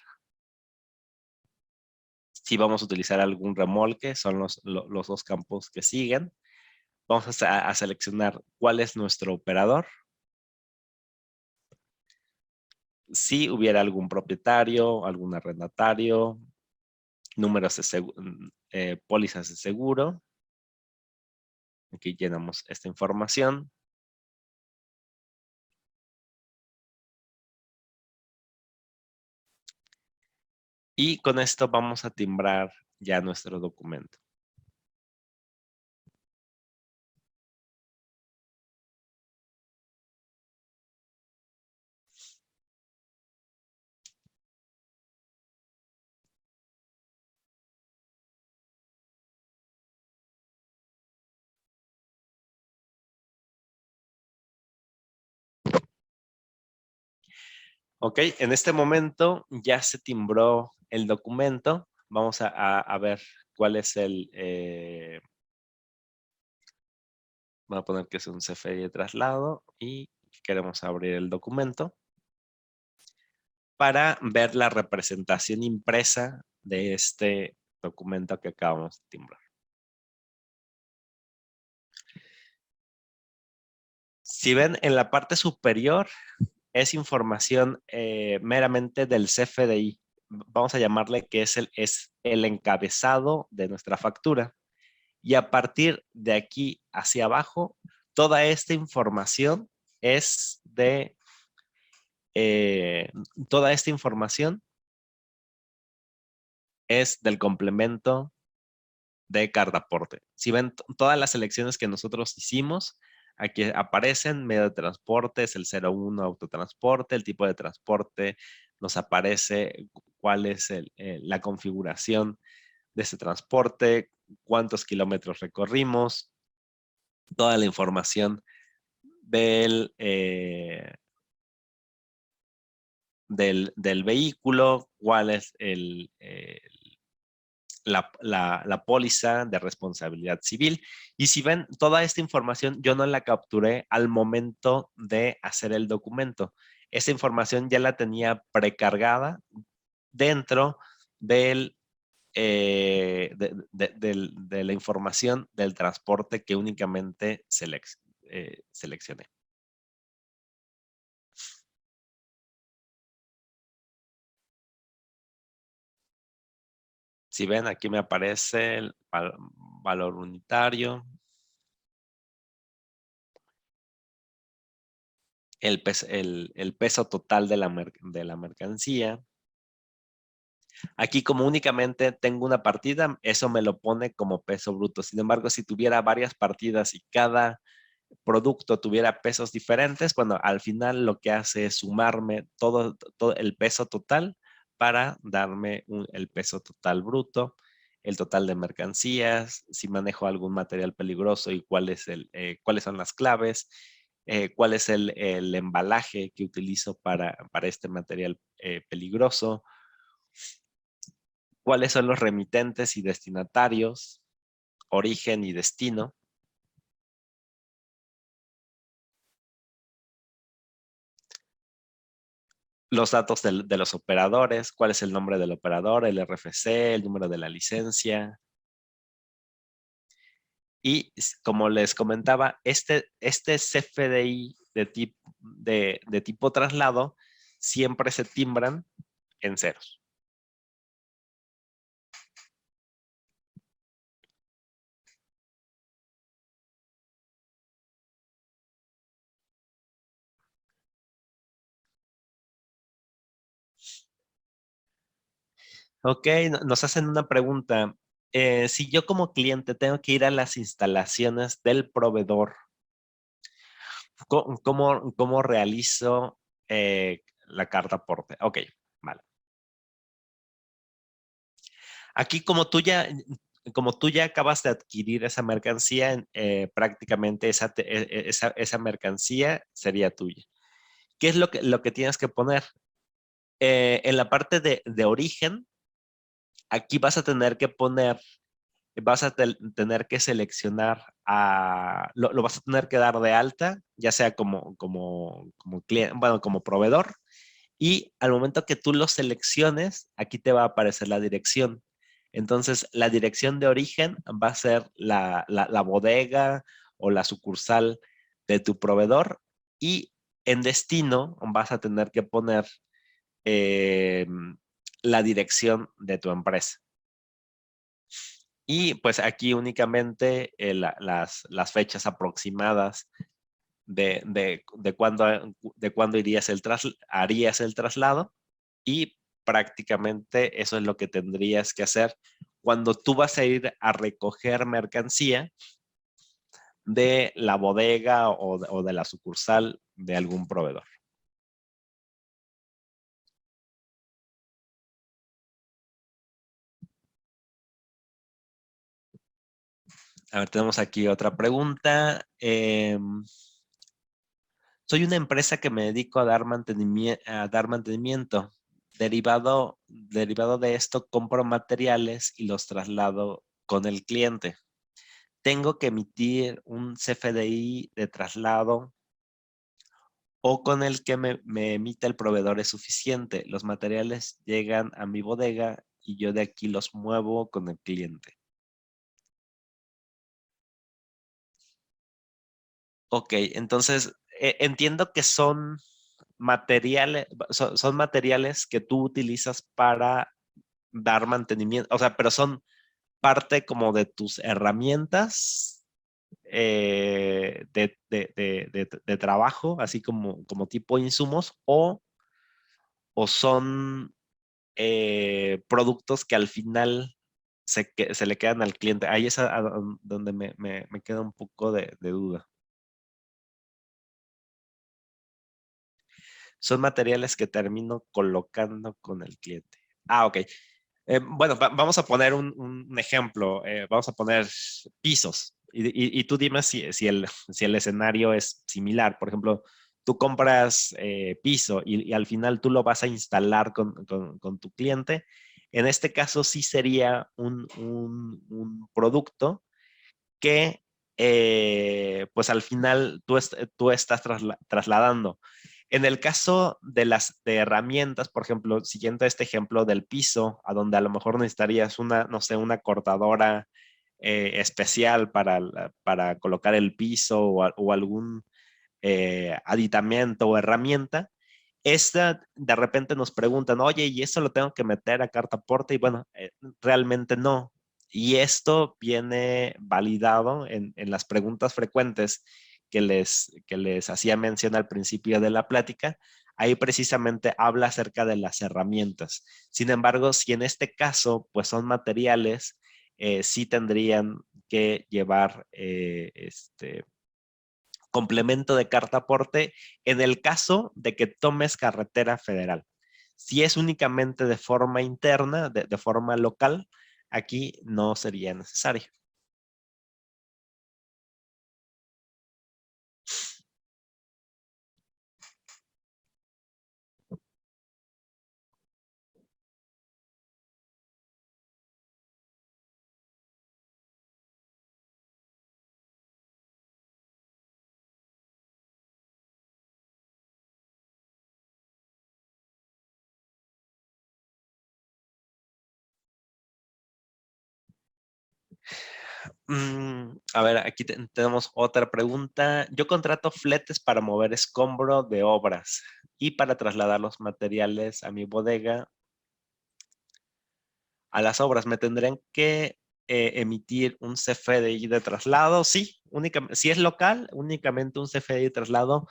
Si vamos a utilizar algún remolque, son los dos campos que siguen. Vamos a seleccionar cuál es nuestro operador. Si hubiera algún propietario, algún arrendatario, números de pólizas de seguro. Aquí llenamos esta información. Y con esto vamos a timbrar ya nuestro documento. Ok, en este momento ya se timbró el documento. Vamos a ver cuál es voy a poner que es un CFDI de traslado y queremos abrir el documento para ver la representación impresa de este documento que acabamos de timbrar. Si ven en la parte superior es información meramente del CFDI. Vamos a llamarle que es el encabezado de nuestra factura. Y a partir de aquí hacia abajo, toda esta información es de, eh, toda esta información es del complemento de cartaporte. Si ven todas las selecciones que nosotros hicimos, aquí aparecen medio de transporte, es el 01 autotransporte, el tipo de transporte, nos aparece cuál es la configuración de ese transporte, cuántos kilómetros recorrimos, toda la información del vehículo, cuál es la póliza de responsabilidad civil. Y si ven, toda esta información yo no la capturé al momento de hacer el documento. Esa información ya la tenía precargada dentro de la información del transporte que únicamente seleccioné. Si ven, aquí me aparece el valor unitario, el peso total de la mercancía. Aquí como únicamente tengo una partida, eso me lo pone como peso bruto. Sin embargo, si tuviera varias partidas y cada producto tuviera pesos diferentes, bueno, al final lo que hace es sumarme todo el peso total para darme el peso total bruto, el total de mercancías, si manejo algún material peligroso y cuáles son las claves, cuál es el embalaje que utilizo para este material peligroso, cuáles son los remitentes y destinatarios, origen y destino, los datos de los operadores, cuál es el nombre del operador, el RFC, el número de la licencia. Y como les comentaba, este CFDI de tipo traslado siempre se timbran en ceros. Ok, nos hacen una pregunta. Si yo como cliente tengo que ir a las instalaciones del proveedor, ¿cómo realizo la carta aporte? Ok, vale. Aquí como tú ya acabas de adquirir esa mercancía, prácticamente esa mercancía sería tuya. ¿Qué es lo que tienes que poner? En la parte de origen, aquí vas a tener que seleccionar, lo vas a tener que dar de alta, ya sea como cliente, bueno, como proveedor, y al momento que tú lo selecciones, aquí te va a aparecer la dirección. Entonces, la dirección de origen va a ser la bodega o la sucursal de tu proveedor, y en destino vas a tener que poner eh, la dirección de tu empresa. Y pues aquí únicamente las fechas aproximadas de cuándo harías el traslado, y prácticamente eso es lo que tendrías que hacer cuando tú vas a ir a recoger mercancía de la bodega o de la sucursal de algún proveedor. A ver, tenemos aquí otra pregunta. Soy una empresa que me dedico a dar mantenimiento. Derivado de esto, compro materiales y los traslado con el cliente. Tengo que emitir un CFDI de traslado o con el que me emite el proveedor es suficiente. Los materiales llegan a mi bodega y yo de aquí los muevo con el cliente. Ok, entonces entiendo que son materiales que tú utilizas para dar mantenimiento, o sea, pero son parte como de tus herramientas de trabajo, así como tipo insumos, o son productos que al final se le quedan al cliente. Ahí es donde me queda un poco de duda. Son materiales que termino colocando con el cliente. Ah, ok. Bueno, vamos a poner un ejemplo. Vamos a poner pisos. Y tú dime si el escenario es similar. Por ejemplo, tú compras piso y al final tú lo vas a instalar con tu cliente. En este caso sí sería un producto que pues al final tú estás trasladando. En el caso de las de herramientas, por ejemplo, siguiendo este ejemplo del piso, a donde a lo mejor necesitarías una, no sé, una cortadora especial para colocar el piso o algún aditamento o herramienta, esta de repente nos preguntan, oye, ¿y eso lo tengo que meter a carta aporte? Y bueno, realmente no. Y esto viene validado en las preguntas frecuentes que les hacía mención al principio de la plática. Ahí precisamente habla acerca de las herramientas. Sin embargo, si en este caso, pues son materiales, sí tendrían que llevar complemento de carta aporte en el caso de que tomes carretera federal. Si es únicamente de forma interna, de forma local, aquí no sería necesario. A ver, aquí tenemos otra pregunta. Yo contrato fletes para mover escombro de obras y para trasladar los materiales a mi bodega a las obras. ¿Me tendrían que emitir un CFDI de traslado? Sí, únicamente, si es local, únicamente un CFDI de traslado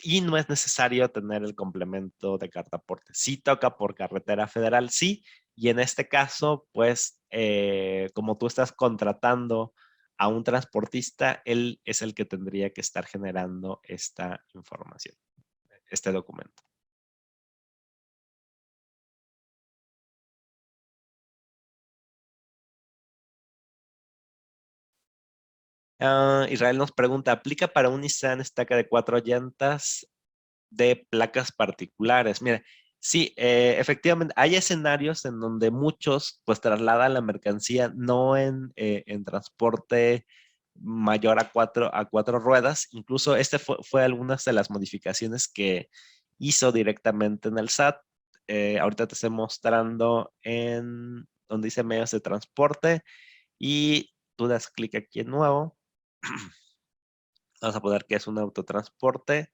y no es necesario tener el complemento de carta aporte. Sí toca por carretera federal, sí, y en este caso, pues, como tú estás contratando a un transportista, él es el que tendría que estar generando esta información, este documento. Israel nos pregunta, ¿aplica para un Nissan Estaca de 4 llantas de placas particulares? Mira, sí, efectivamente, hay escenarios en donde muchos pues trasladan la mercancía no en transporte mayor a cuatro ruedas. Incluso este fue algunas de las modificaciones que hizo directamente en el SAT. Ahorita te estoy mostrando en donde dice medios de transporte y tú das clic aquí en nuevo. Vamos a poner que es un autotransporte.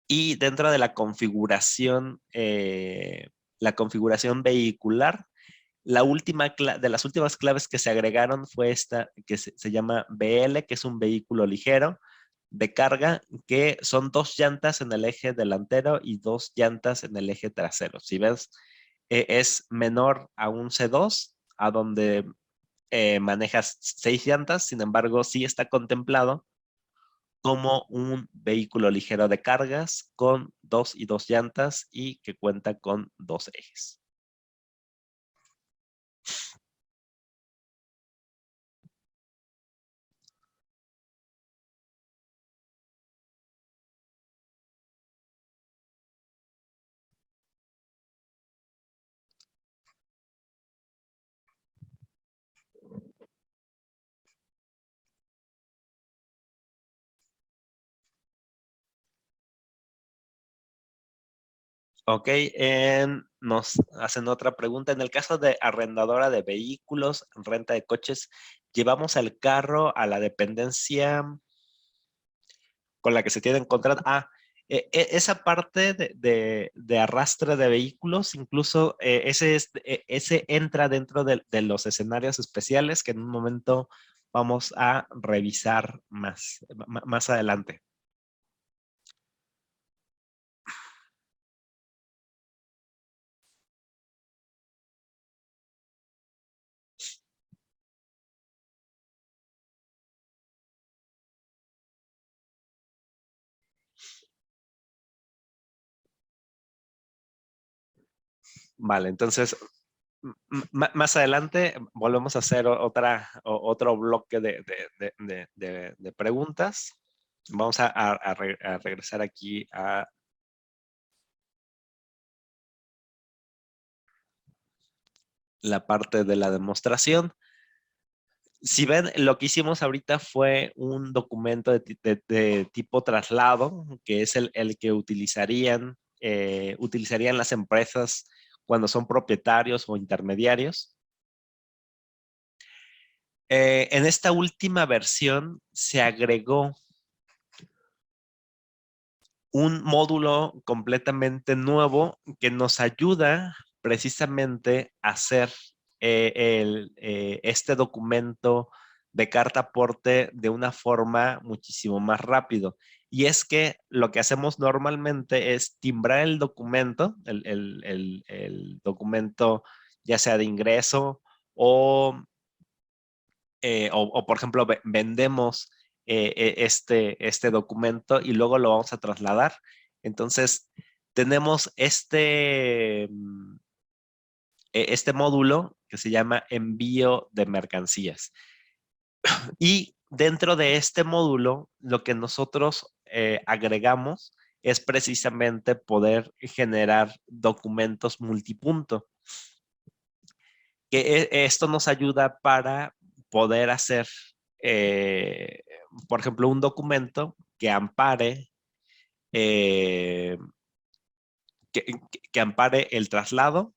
Y dentro de la configuración vehicular, de las últimas claves que se agregaron fue esta que se llama BL, que es un vehículo ligero de carga, que son 2 llantas en el eje delantero y 2 llantas en el eje trasero. Si ves, es menor a un C2, a donde manejas 6 llantas, sin embargo, sí está contemplado como un vehículo ligero de cargas con 2 y 2 llantas y que cuenta con 2 ejes. Ok, nos hacen otra pregunta. En el caso de arrendadora de vehículos, renta de coches, llevamos el carro a la dependencia con la que se tiene contrato. Esa parte de arrastre de vehículos, incluso ese entra dentro de los escenarios especiales que en un momento vamos a revisar más adelante. Vale, entonces más adelante volvemos a hacer otro bloque de preguntas. Vamos a regresar aquí a la parte de la demostración. Si ven, lo que hicimos ahorita fue un documento de tipo traslado, que es el que utilizarían las empresas cuando son propietarios o intermediarios. En esta última versión se agregó un módulo completamente nuevo que nos ayuda precisamente a hacer este documento de carta aporte de una forma muchísimo más rápido. Y es que lo que hacemos normalmente es timbrar el documento, el documento ya sea de ingreso o, por ejemplo, vendemos este documento y luego lo vamos a trasladar. Entonces, tenemos este módulo que se llama envío de mercancías. Y dentro de este módulo, lo que nosotros agregamos es precisamente poder generar documentos multipunto. Que esto nos ayuda para poder hacer, eh, por ejemplo, un documento que ampare, eh, que ampare el traslado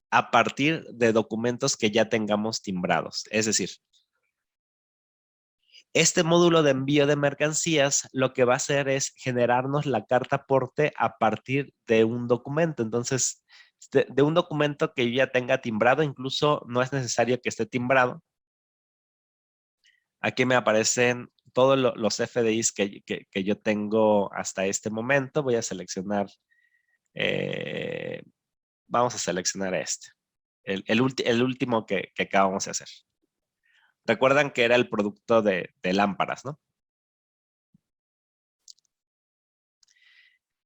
a partir de documentos que ya tengamos timbrados. Es decir, este módulo de envío de mercancías lo que va a hacer es generarnos la carta aporte a partir de un documento. Entonces, de un documento que ya tenga timbrado, incluso no es necesario que esté timbrado. Aquí me aparecen todos los FDIs que yo tengo hasta este momento. Voy a seleccionar, eh, vamos a seleccionar este, el último que acabamos de hacer. Recuerdan que era el producto de lámparas, ¿no?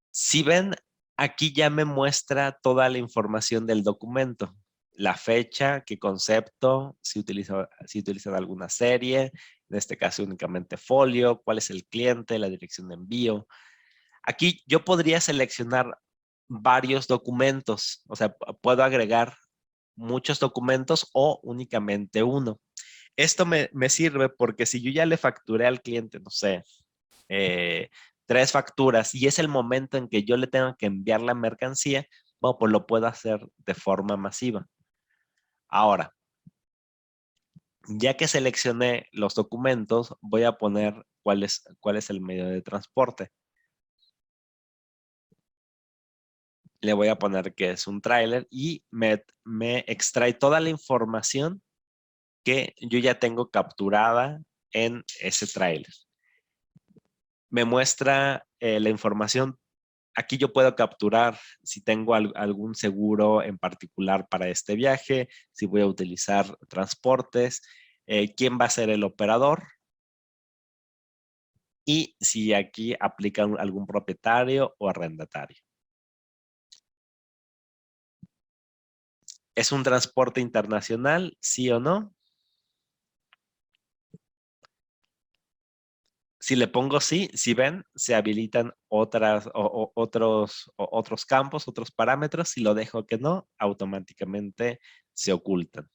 Si ven, aquí ya me muestra toda la información del documento. La fecha, qué concepto, si utilizan alguna serie, en este caso únicamente folio, cuál es el cliente, la dirección de envío. Aquí yo podría seleccionar varios documentos, o sea, puedo agregar muchos documentos o únicamente uno. Esto me sirve porque si yo ya le facturé al cliente, no sé, eh, 3 facturas y es el momento en que yo le tengo que enviar la mercancía, bueno, pues lo puedo hacer de forma masiva. Ahora, ya que seleccioné los documentos, voy a poner cuál es el medio de transporte. Le voy a poner que es un tráiler y me extrae toda la información que yo ya tengo capturada en ese tráiler. Me muestra la información. Aquí yo puedo capturar si tengo algún seguro en particular para este viaje, si voy a utilizar transportes, quién va a ser el operador y si aquí aplica algún propietario o arrendatario. ¿Es un transporte internacional, sí o no? Si le pongo sí, si ven, se habilitan otros campos, otros parámetros. Si lo dejo que no, automáticamente se ocultan.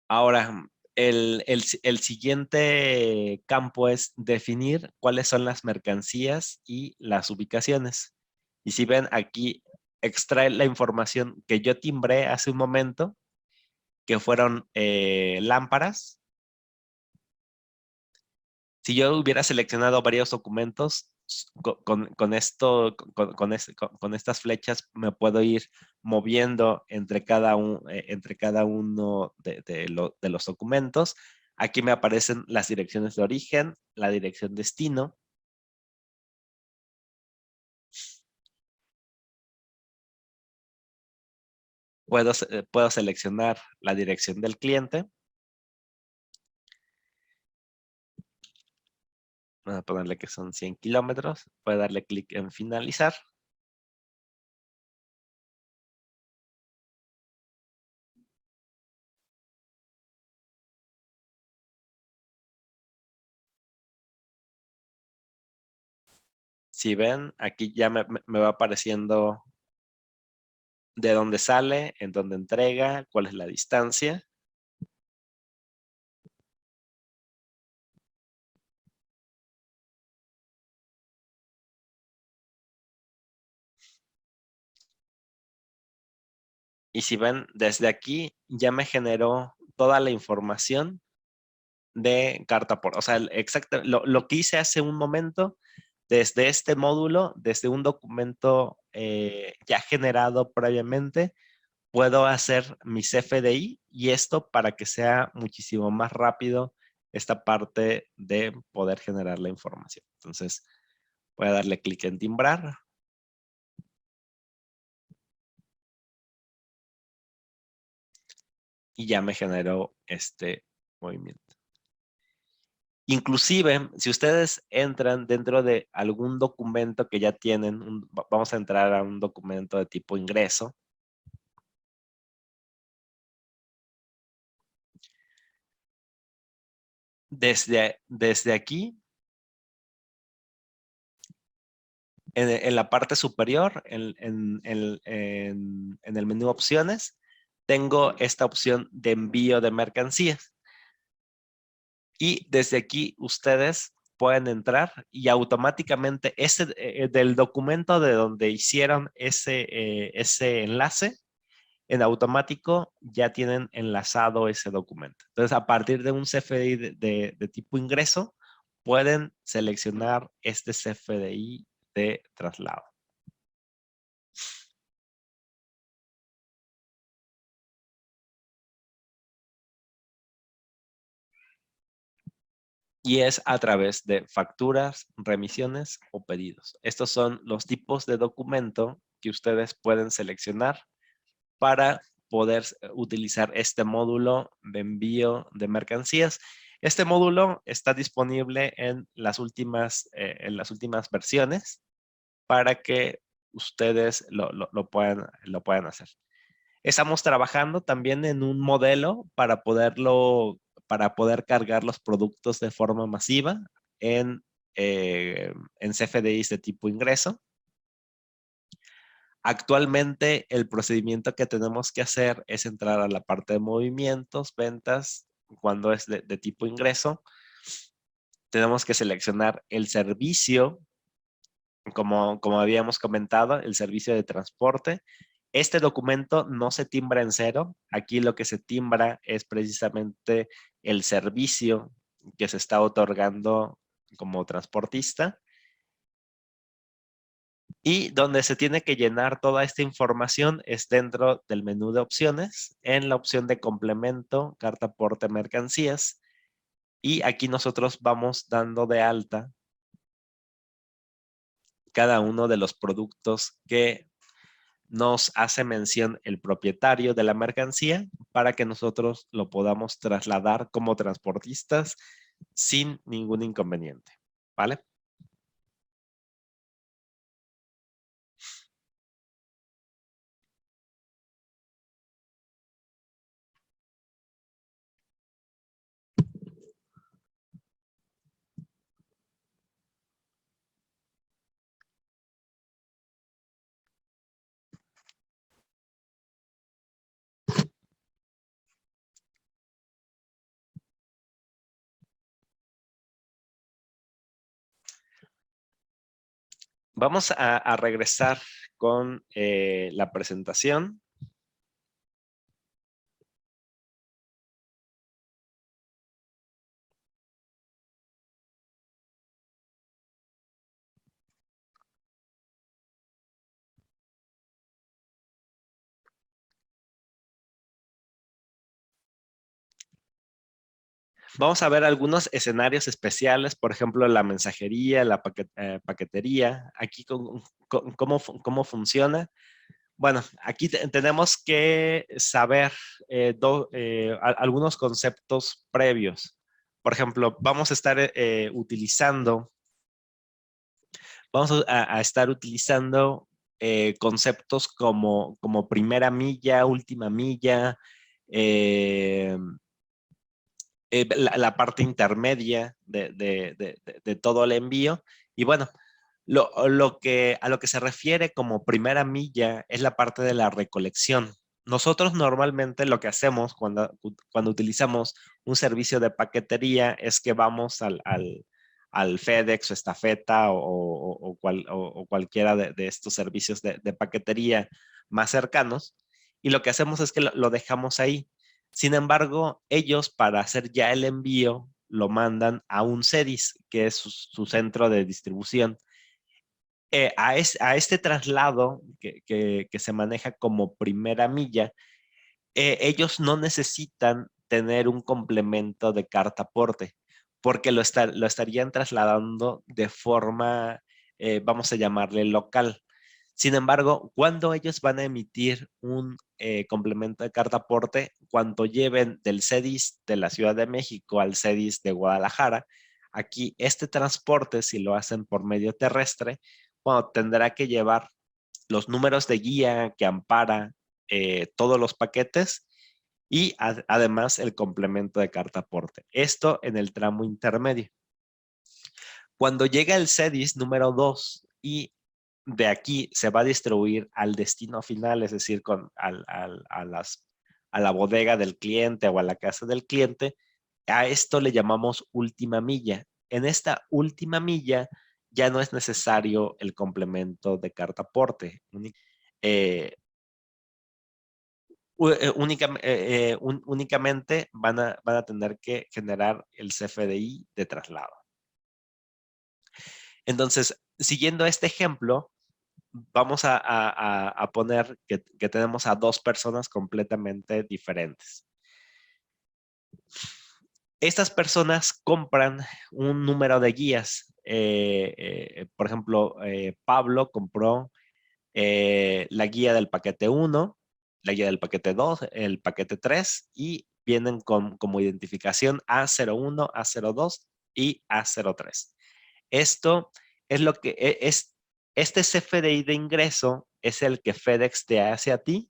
Ahora, el siguiente campo es definir cuáles son las mercancías y las ubicaciones. Y si ven aquí, extrae la información que yo timbré hace un momento, que fueron lámparas. Si yo hubiera seleccionado varios documentos, con esto, con estas flechas me puedo ir moviendo entre cada uno de los documentos. Aquí me aparecen las direcciones de origen, la dirección destino. Puedo seleccionar la dirección del cliente. Voy a ponerle que son 100 kilómetros. Puedo darle clic en finalizar. Si ven, aquí ya me va apareciendo de dónde sale, en dónde entrega, cuál es la distancia. Y si ven, desde aquí ya me generó toda la información de carta por, o sea, exacto, lo que hice hace un momento, desde este módulo, desde un documento ya generado previamente, puedo hacer mis FDI y esto para que sea muchísimo más rápido esta parte de poder generar la información. Entonces, voy a darle clic en timbrar y ya me generó este movimiento. Inclusive, si ustedes entran dentro de algún documento que ya tienen, vamos a entrar a un documento de tipo ingreso. Desde aquí, en la parte superior, en el menú opciones, tengo esta opción de envío de mercancías. Y desde aquí ustedes pueden entrar y automáticamente del documento de donde hicieron ese enlace, en automático ya tienen enlazado ese documento. Entonces, a partir de un CFDI de tipo ingreso, pueden seleccionar este CFDI de traslado. Y es a través de facturas, remisiones o pedidos. Estos son los tipos de documento que ustedes pueden seleccionar para poder utilizar este módulo de envío de mercancías. Este módulo está disponible en las últimas versiones para que ustedes lo puedan hacer. Estamos trabajando también en un modelo para poder cargar los productos de forma masiva en CFDIs de tipo ingreso. Actualmente el procedimiento que tenemos que hacer es entrar a la parte de movimientos, ventas, cuando es de tipo ingreso. Tenemos que seleccionar el servicio, como habíamos comentado, el servicio de transporte. Este documento no se timbra en cero. Aquí lo que se timbra es precisamente el servicio que se está otorgando como transportista. Y donde se tiene que llenar toda esta información es dentro del menú de opciones, en la opción de complemento, carta porte mercancías. Y aquí nosotros vamos dando de alta cada uno de los productos que nos hace mención el propietario de la mercancía para que nosotros lo podamos trasladar como transportistas sin ningún inconveniente. ¿Vale? Vamos a regresar con la presentación. Vamos a ver algunos escenarios especiales, por ejemplo, la mensajería, la paquetería. Aquí, ¿cómo funciona? Bueno, aquí tenemos que saber algunos conceptos previos. Por ejemplo, vamos a estar utilizando conceptos como primera milla, última milla, eh, la parte intermedia de todo el envío. Y bueno, a lo que se refiere como primera milla es la parte de la recolección. Nosotros normalmente lo que hacemos cuando utilizamos un servicio de paquetería es que vamos al FedEx o Estafeta o cualquiera de estos servicios de paquetería más cercanos, y lo que hacemos es que lo dejamos ahí. Sin embargo, ellos, para hacer ya el envío, lo mandan a un CEDIS, que es su centro de distribución. A este traslado que se maneja como primera milla, ellos no necesitan tener un complemento de carta aporte, porque lo estarían trasladando de forma, vamos a llamarle local. Sin embargo, cuando ellos van a emitir un complemento de carta aporte, cuando lleven del CEDIS de la Ciudad de México al CEDIS de Guadalajara, aquí este transporte, si lo hacen por medio terrestre, bueno, tendrá que llevar los números de guía que ampara todos los paquetes y además el complemento de carta aporte. Esto en el tramo intermedio. Cuando llega el CEDIS número 2 y de aquí se va a distribuir al destino final, es decir, a la bodega del cliente o a la casa del cliente, a esto le llamamos última milla. En esta última milla ya no es necesario el complemento de carta aporte. Eh, Únicamente van a tener que generar el CFDI de traslado. Entonces, siguiendo este ejemplo, vamos a poner que tenemos a dos personas completamente diferentes. Estas personas compran un número de guías. Por ejemplo, Pablo compró la guía del paquete 1, la guía del paquete 2, el paquete 3, y vienen como identificación A01, A02 y A03. Esto es lo que este CFDI de ingreso es el que FedEx te hace a ti.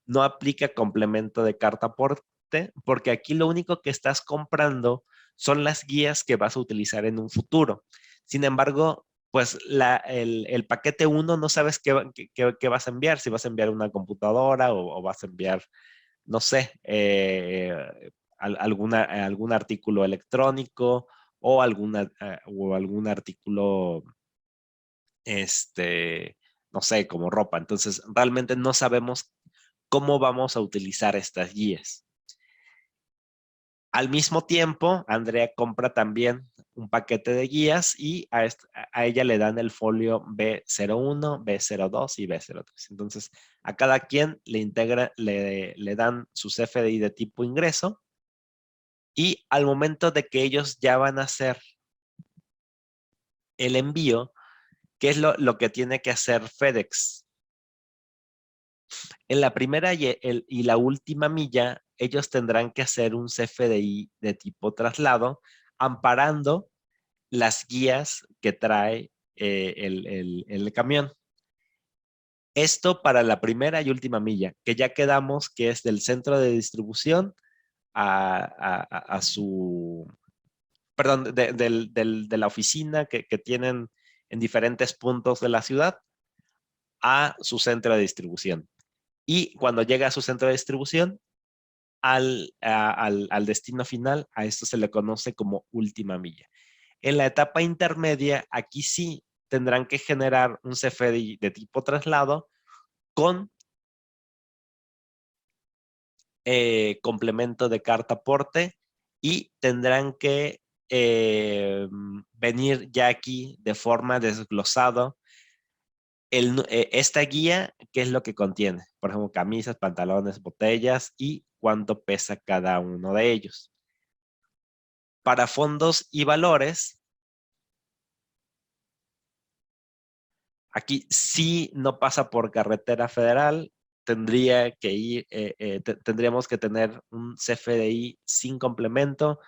No aplica complemento de carta aporte, porque aquí lo único que estás comprando son las guías que vas a utilizar en un futuro. Sin embargo, pues el paquete 1 no sabes qué vas a enviar, si vas a enviar una computadora o vas a enviar, no sé, algún artículo electrónico o algún artículo, no sé, como ropa. Entonces, realmente no sabemos cómo vamos a utilizar estas guías. Al mismo tiempo, Andrea compra también un paquete de guías y a ella le dan el folio B01, B02 y B03. Entonces, a cada quien le dan su CFDI de tipo ingreso, y al momento de que ellos ya van a hacer el envío, ¿qué es lo que tiene que hacer FedEx? En la primera y la última milla, ellos tendrán que hacer un CFDI de tipo traslado, amparando las guías que trae el camión. Esto para la primera y última milla, que ya quedamos que es del centro de distribución a su, perdón, de la oficina que tienen en diferentes puntos de la ciudad a su centro de distribución. Y cuando llega a su centro de distribución, al destino final, a esto se le conoce como última milla. En la etapa intermedia, aquí sí tendrán que generar un CFDI de tipo traslado con complemento de carta aporte y tendrán que venir ya aquí de forma desglosado esta guía, qué es lo que contiene. Por ejemplo, camisas, pantalones, botellas y cuánto pesa cada uno de ellos. Para fondos y valores, aquí sí no pasa por carretera federal, tendríamos que tener un CFDI sin complemento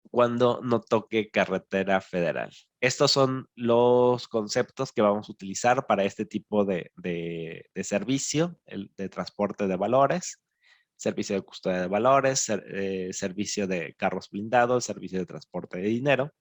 cuando no toque carretera federal. Estos son los conceptos que vamos a utilizar para este tipo de servicio, el de transporte de valores, servicio de custodia de valores, servicio de carros blindados, servicio de transporte de dinero.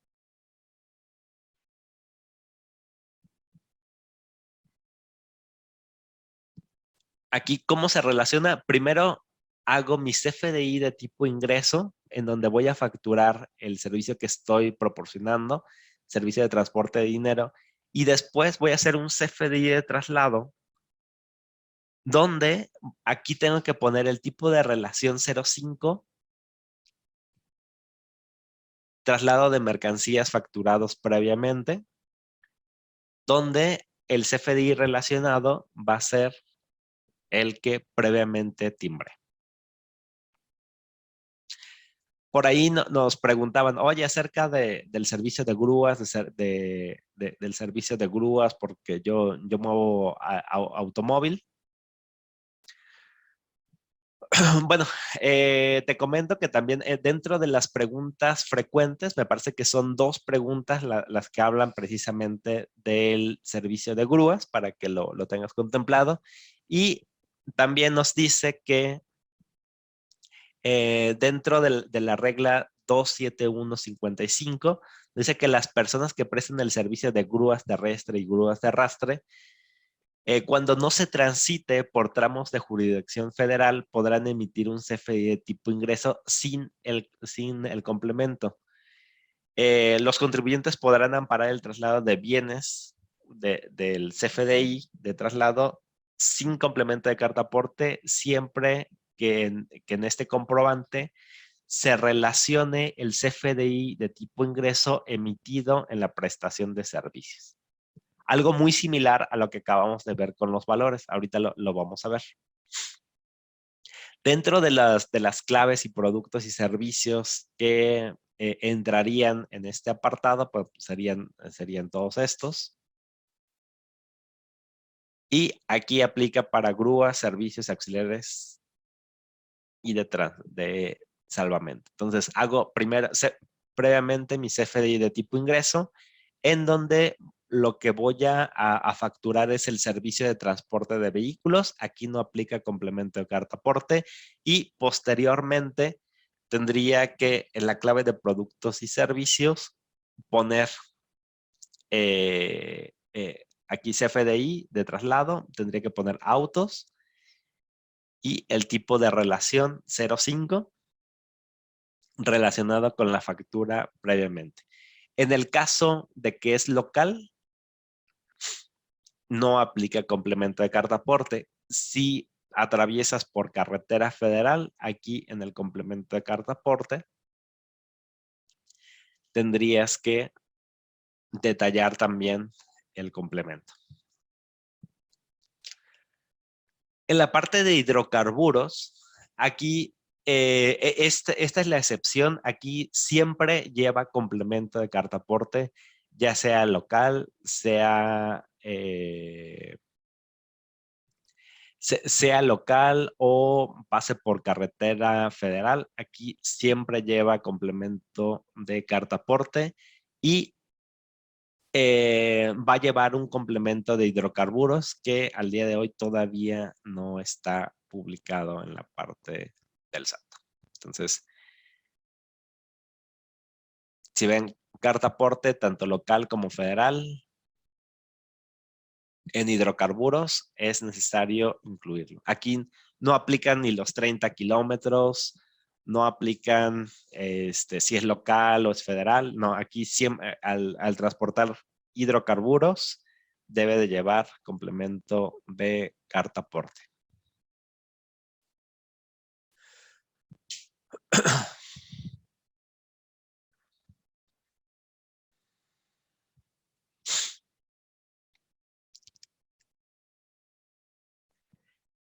Aquí, ¿cómo se relaciona? Primero, hago mi CFDI de tipo ingreso, en donde voy a facturar el servicio que estoy proporcionando, servicio de transporte de dinero, y después voy a hacer un CFDI de traslado, donde aquí tengo que poner el tipo de relación 05, traslado de mercancías facturados previamente, donde el CFDI relacionado va a ser el que previamente timbré. Por ahí nos preguntaban, oye, acerca del servicio de grúas, del servicio de grúas, porque yo muevo automóvil. Bueno, te comento que también dentro de las preguntas frecuentes, me parece que son dos preguntas las que hablan precisamente del servicio de grúas, para que lo tengas contemplado. Y también nos dice que dentro de la regla 27155, dice que las personas que presten el servicio de grúas terrestre y grúas de arrastre, cuando no se transite por tramos de jurisdicción federal, podrán emitir un CFDI de tipo ingreso sin el complemento. Los contribuyentes podrán amparar el traslado de bienes del CFDI de traslado sin complemento de carta aporte, siempre que en este comprobante se relacione el CFDI de tipo ingreso emitido en la prestación de servicios. Algo muy similar a lo que acabamos de ver con los valores. Ahorita lo vamos a ver. Dentro de las claves y productos y servicios que entrarían en este apartado, pues serían todos estos. Y aquí aplica para grúas, servicios auxiliares y de salvamento. Entonces, hago previamente mi CFDI de tipo ingreso, en donde lo que voy a facturar es el servicio de transporte de vehículos. Aquí no aplica complemento de carta aporte. Y posteriormente tendría que en la clave de productos y servicios poner aquí CFDI de traslado, tendría que poner autos y el tipo de relación 05 relacionado con la factura previamente. En el caso de que es local, no aplica complemento de carta aporte. Si atraviesas por carretera federal, aquí en el complemento de carta aporte, tendrías que detallar también el complemento. En la parte de hidrocarburos, aquí esta es la excepción. Aquí siempre lleva complemento de carta aporte, ya sea local, sea local o pase por carretera federal. Aquí siempre lleva complemento de carta aporte y va a llevar un complemento de hidrocarburos que al día de hoy todavía no está publicado en la parte del SAT. Entonces, si ven carta aporte tanto local como federal, en hidrocarburos es necesario incluirlo. Aquí no aplican ni los 30 kilómetros, no aplican si es local o es federal. No, aquí siempre, al transportar hidrocarburos debe de llevar complemento de carta aporte.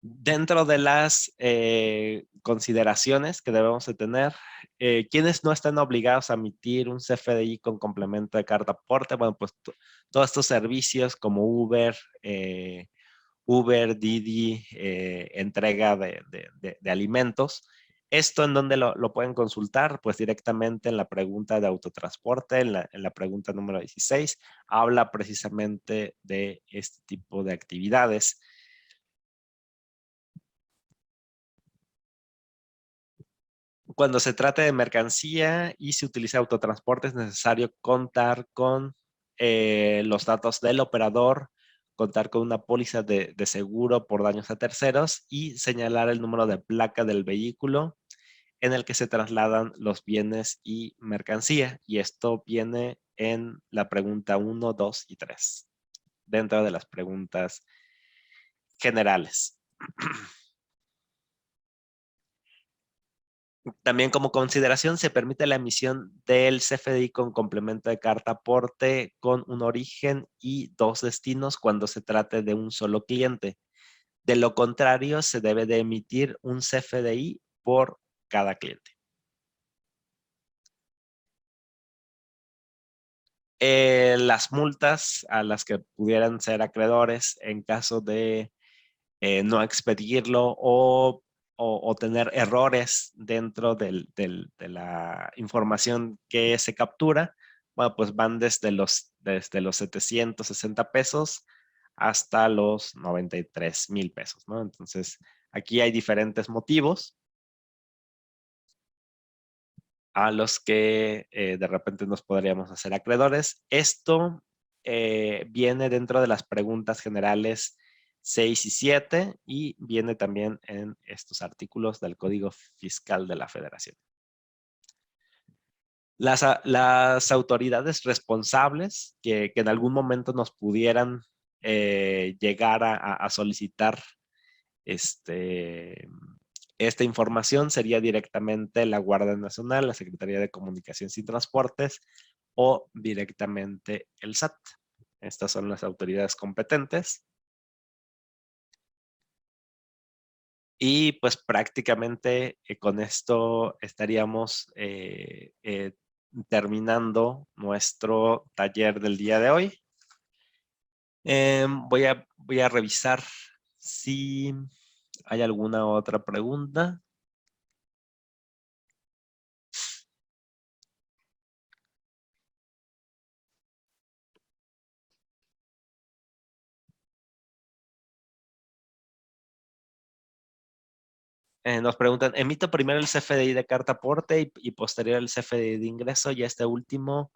Dentro de las consideraciones que debemos de tener, quienes no están obligados a emitir un CFDI con complemento de carta aporte, bueno, pues todos estos servicios como Uber, Didi, entrega de alimentos. ¿Esto en dónde lo pueden consultar? Pues directamente en la pregunta de autotransporte, en la pregunta número 16, habla precisamente de este tipo de actividades. Cuando se trate de mercancía y se utiliza autotransporte, es necesario contar con los datos del operador, contar con una póliza de seguro por daños a terceros y señalar el número de placa del vehículo en el que se trasladan los bienes y mercancía. Y esto viene en la pregunta 1, 2 y 3, dentro de las preguntas generales. También como consideración se permite la emisión del CFDI con complemento de carta aporte con un origen y dos destinos cuando se trate de un solo cliente. De lo contrario, se debe de emitir un CFDI por cada cliente. Las multas a las que pudieran ser acreedores en caso de no expedirlo o tener errores dentro de la información que se captura, bueno, pues van desde los 760 pesos hasta los 93,000 pesos, ¿no? Entonces, aquí hay diferentes motivos a los que de repente nos podríamos hacer acreedores. Esto viene dentro de las preguntas generales 6 y 7 y viene también en estos artículos del Código Fiscal de la Federación. Las autoridades responsables que en algún momento nos pudieran llegar a solicitar esta información sería directamente la Guardia Nacional, la Secretaría de Comunicaciones y Transportes o directamente el SAT. Estas son las autoridades competentes. Y pues prácticamente con esto estaríamos terminando nuestro taller del día de hoy. Voy a revisar si hay alguna otra pregunta. Nos preguntan, emito primero el CFDI de carta aporte y posterior el CFDI de ingreso y este último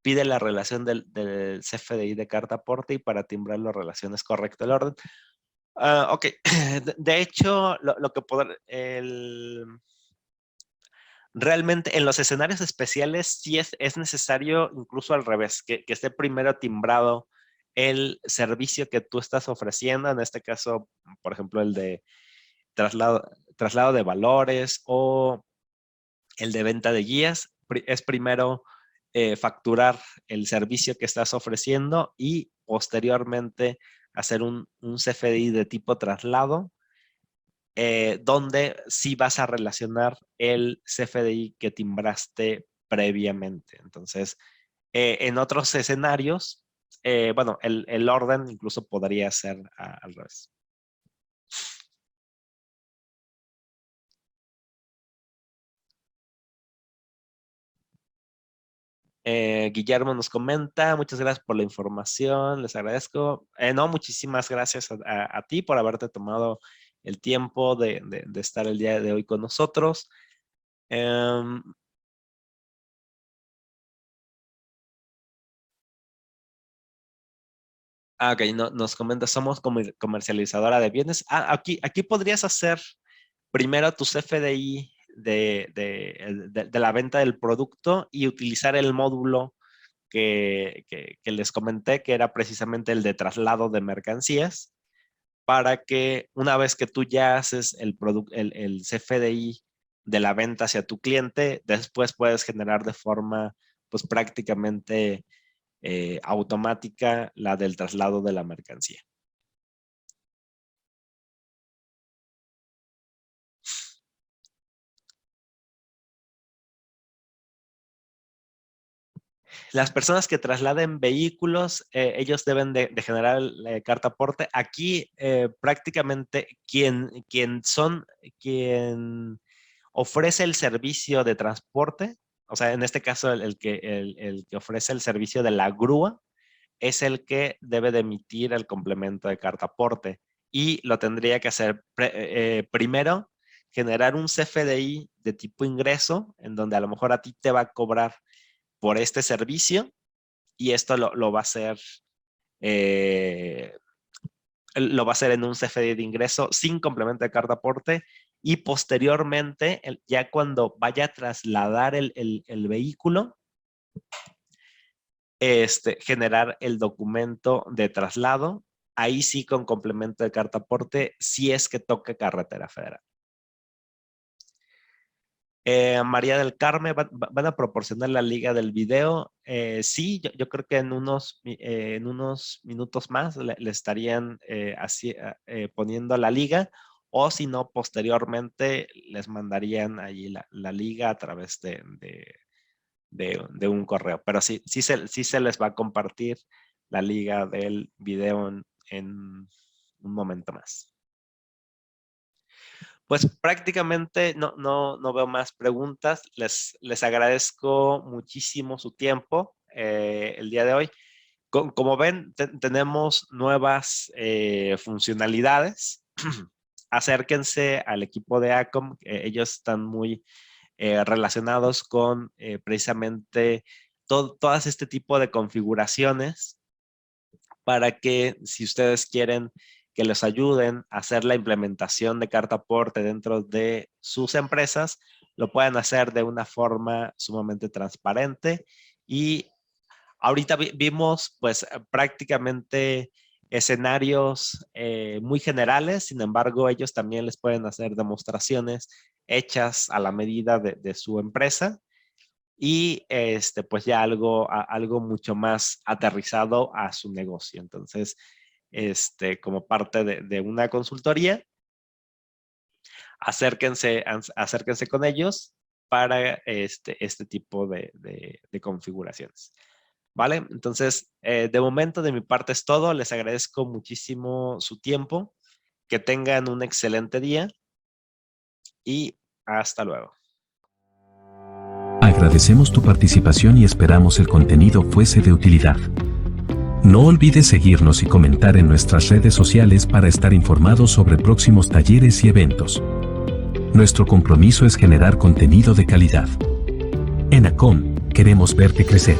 pide la relación del CFDI de carta aporte y para timbrar la relación es correcto el orden. Ok, de hecho, lo que realmente en los escenarios especiales sí es necesario incluso al revés, que esté primero timbrado el servicio que tú estás ofreciendo, en este caso, por ejemplo, el de traslado de valores o el de venta de guías. Es primero facturar el servicio que estás ofreciendo y posteriormente hacer un CFDI de tipo traslado, donde sí vas a relacionar el CFDI que timbraste previamente. Entonces, en otros escenarios, bueno, el orden incluso podría ser al revés. Guillermo nos comenta, muchas gracias por la información, les agradezco. No, muchísimas gracias a ti por haberte tomado el tiempo de estar el día de hoy con nosotros. Ok, nos comenta, somos comercializadora de bienes. Aquí podrías hacer primero tu CFDI de la venta del producto y utilizar el módulo que les comenté, que era precisamente el de traslado de mercancías, para que una vez que tú ya haces el CFDI de la venta hacia tu cliente, después puedes generar de forma pues prácticamente automática la del traslado de la mercancía. Las personas que trasladen vehículos, ellos deben de generar la carta aporte. Aquí prácticamente quien ofrece el servicio de transporte, o sea, en este caso el que ofrece el servicio de la grúa, es el que debe de emitir el complemento de carta aporte. Y lo tendría que hacer primero, generar un CFDI de tipo ingreso, en donde a lo mejor a ti te va a cobrar por este servicio, y esto lo va a hacer en un CFDI de ingreso sin complemento de carta aporte, y posteriormente, ya cuando vaya a trasladar el vehículo, generar el documento de traslado, ahí sí con complemento de carta aporte, si es que toca carretera federal. María del Carmen, ¿van a proporcionar la liga del video? Sí, yo creo que en unos minutos más le estarían poniendo la liga, o si no, posteriormente les mandarían allí la liga a través de un correo. Pero sí se les va a compartir la liga del video en un momento más. Pues prácticamente no veo más preguntas. Les agradezco muchísimo su tiempo el día de hoy. Como ven, tenemos nuevas funcionalidades. Acérquense al equipo de ACOM. Ellos están muy relacionados con precisamente todas este tipo de configuraciones, para que si ustedes quieren que les ayuden a hacer la implementación de carta aporte dentro de sus empresas, lo puedan hacer de una forma sumamente transparente. Y ahorita vimos pues prácticamente escenarios muy generales. Sin embargo, ellos también les pueden hacer demostraciones hechas a la medida de su empresa, y pues ya algo mucho más aterrizado a su negocio. Entonces, como parte de una consultoría, acérquense con ellos para este tipo de configuraciones. ¿Vale? Entonces, de momento de mi parte es todo. Les agradezco muchísimo su tiempo. Que tengan un excelente día y hasta luego. Agradecemos tu participación y esperamos el contenido fuese de utilidad. No olvides seguirnos y comentar en nuestras redes sociales para estar informados sobre próximos talleres y eventos. Nuestro compromiso es generar contenido de calidad. En ACOM, queremos verte crecer.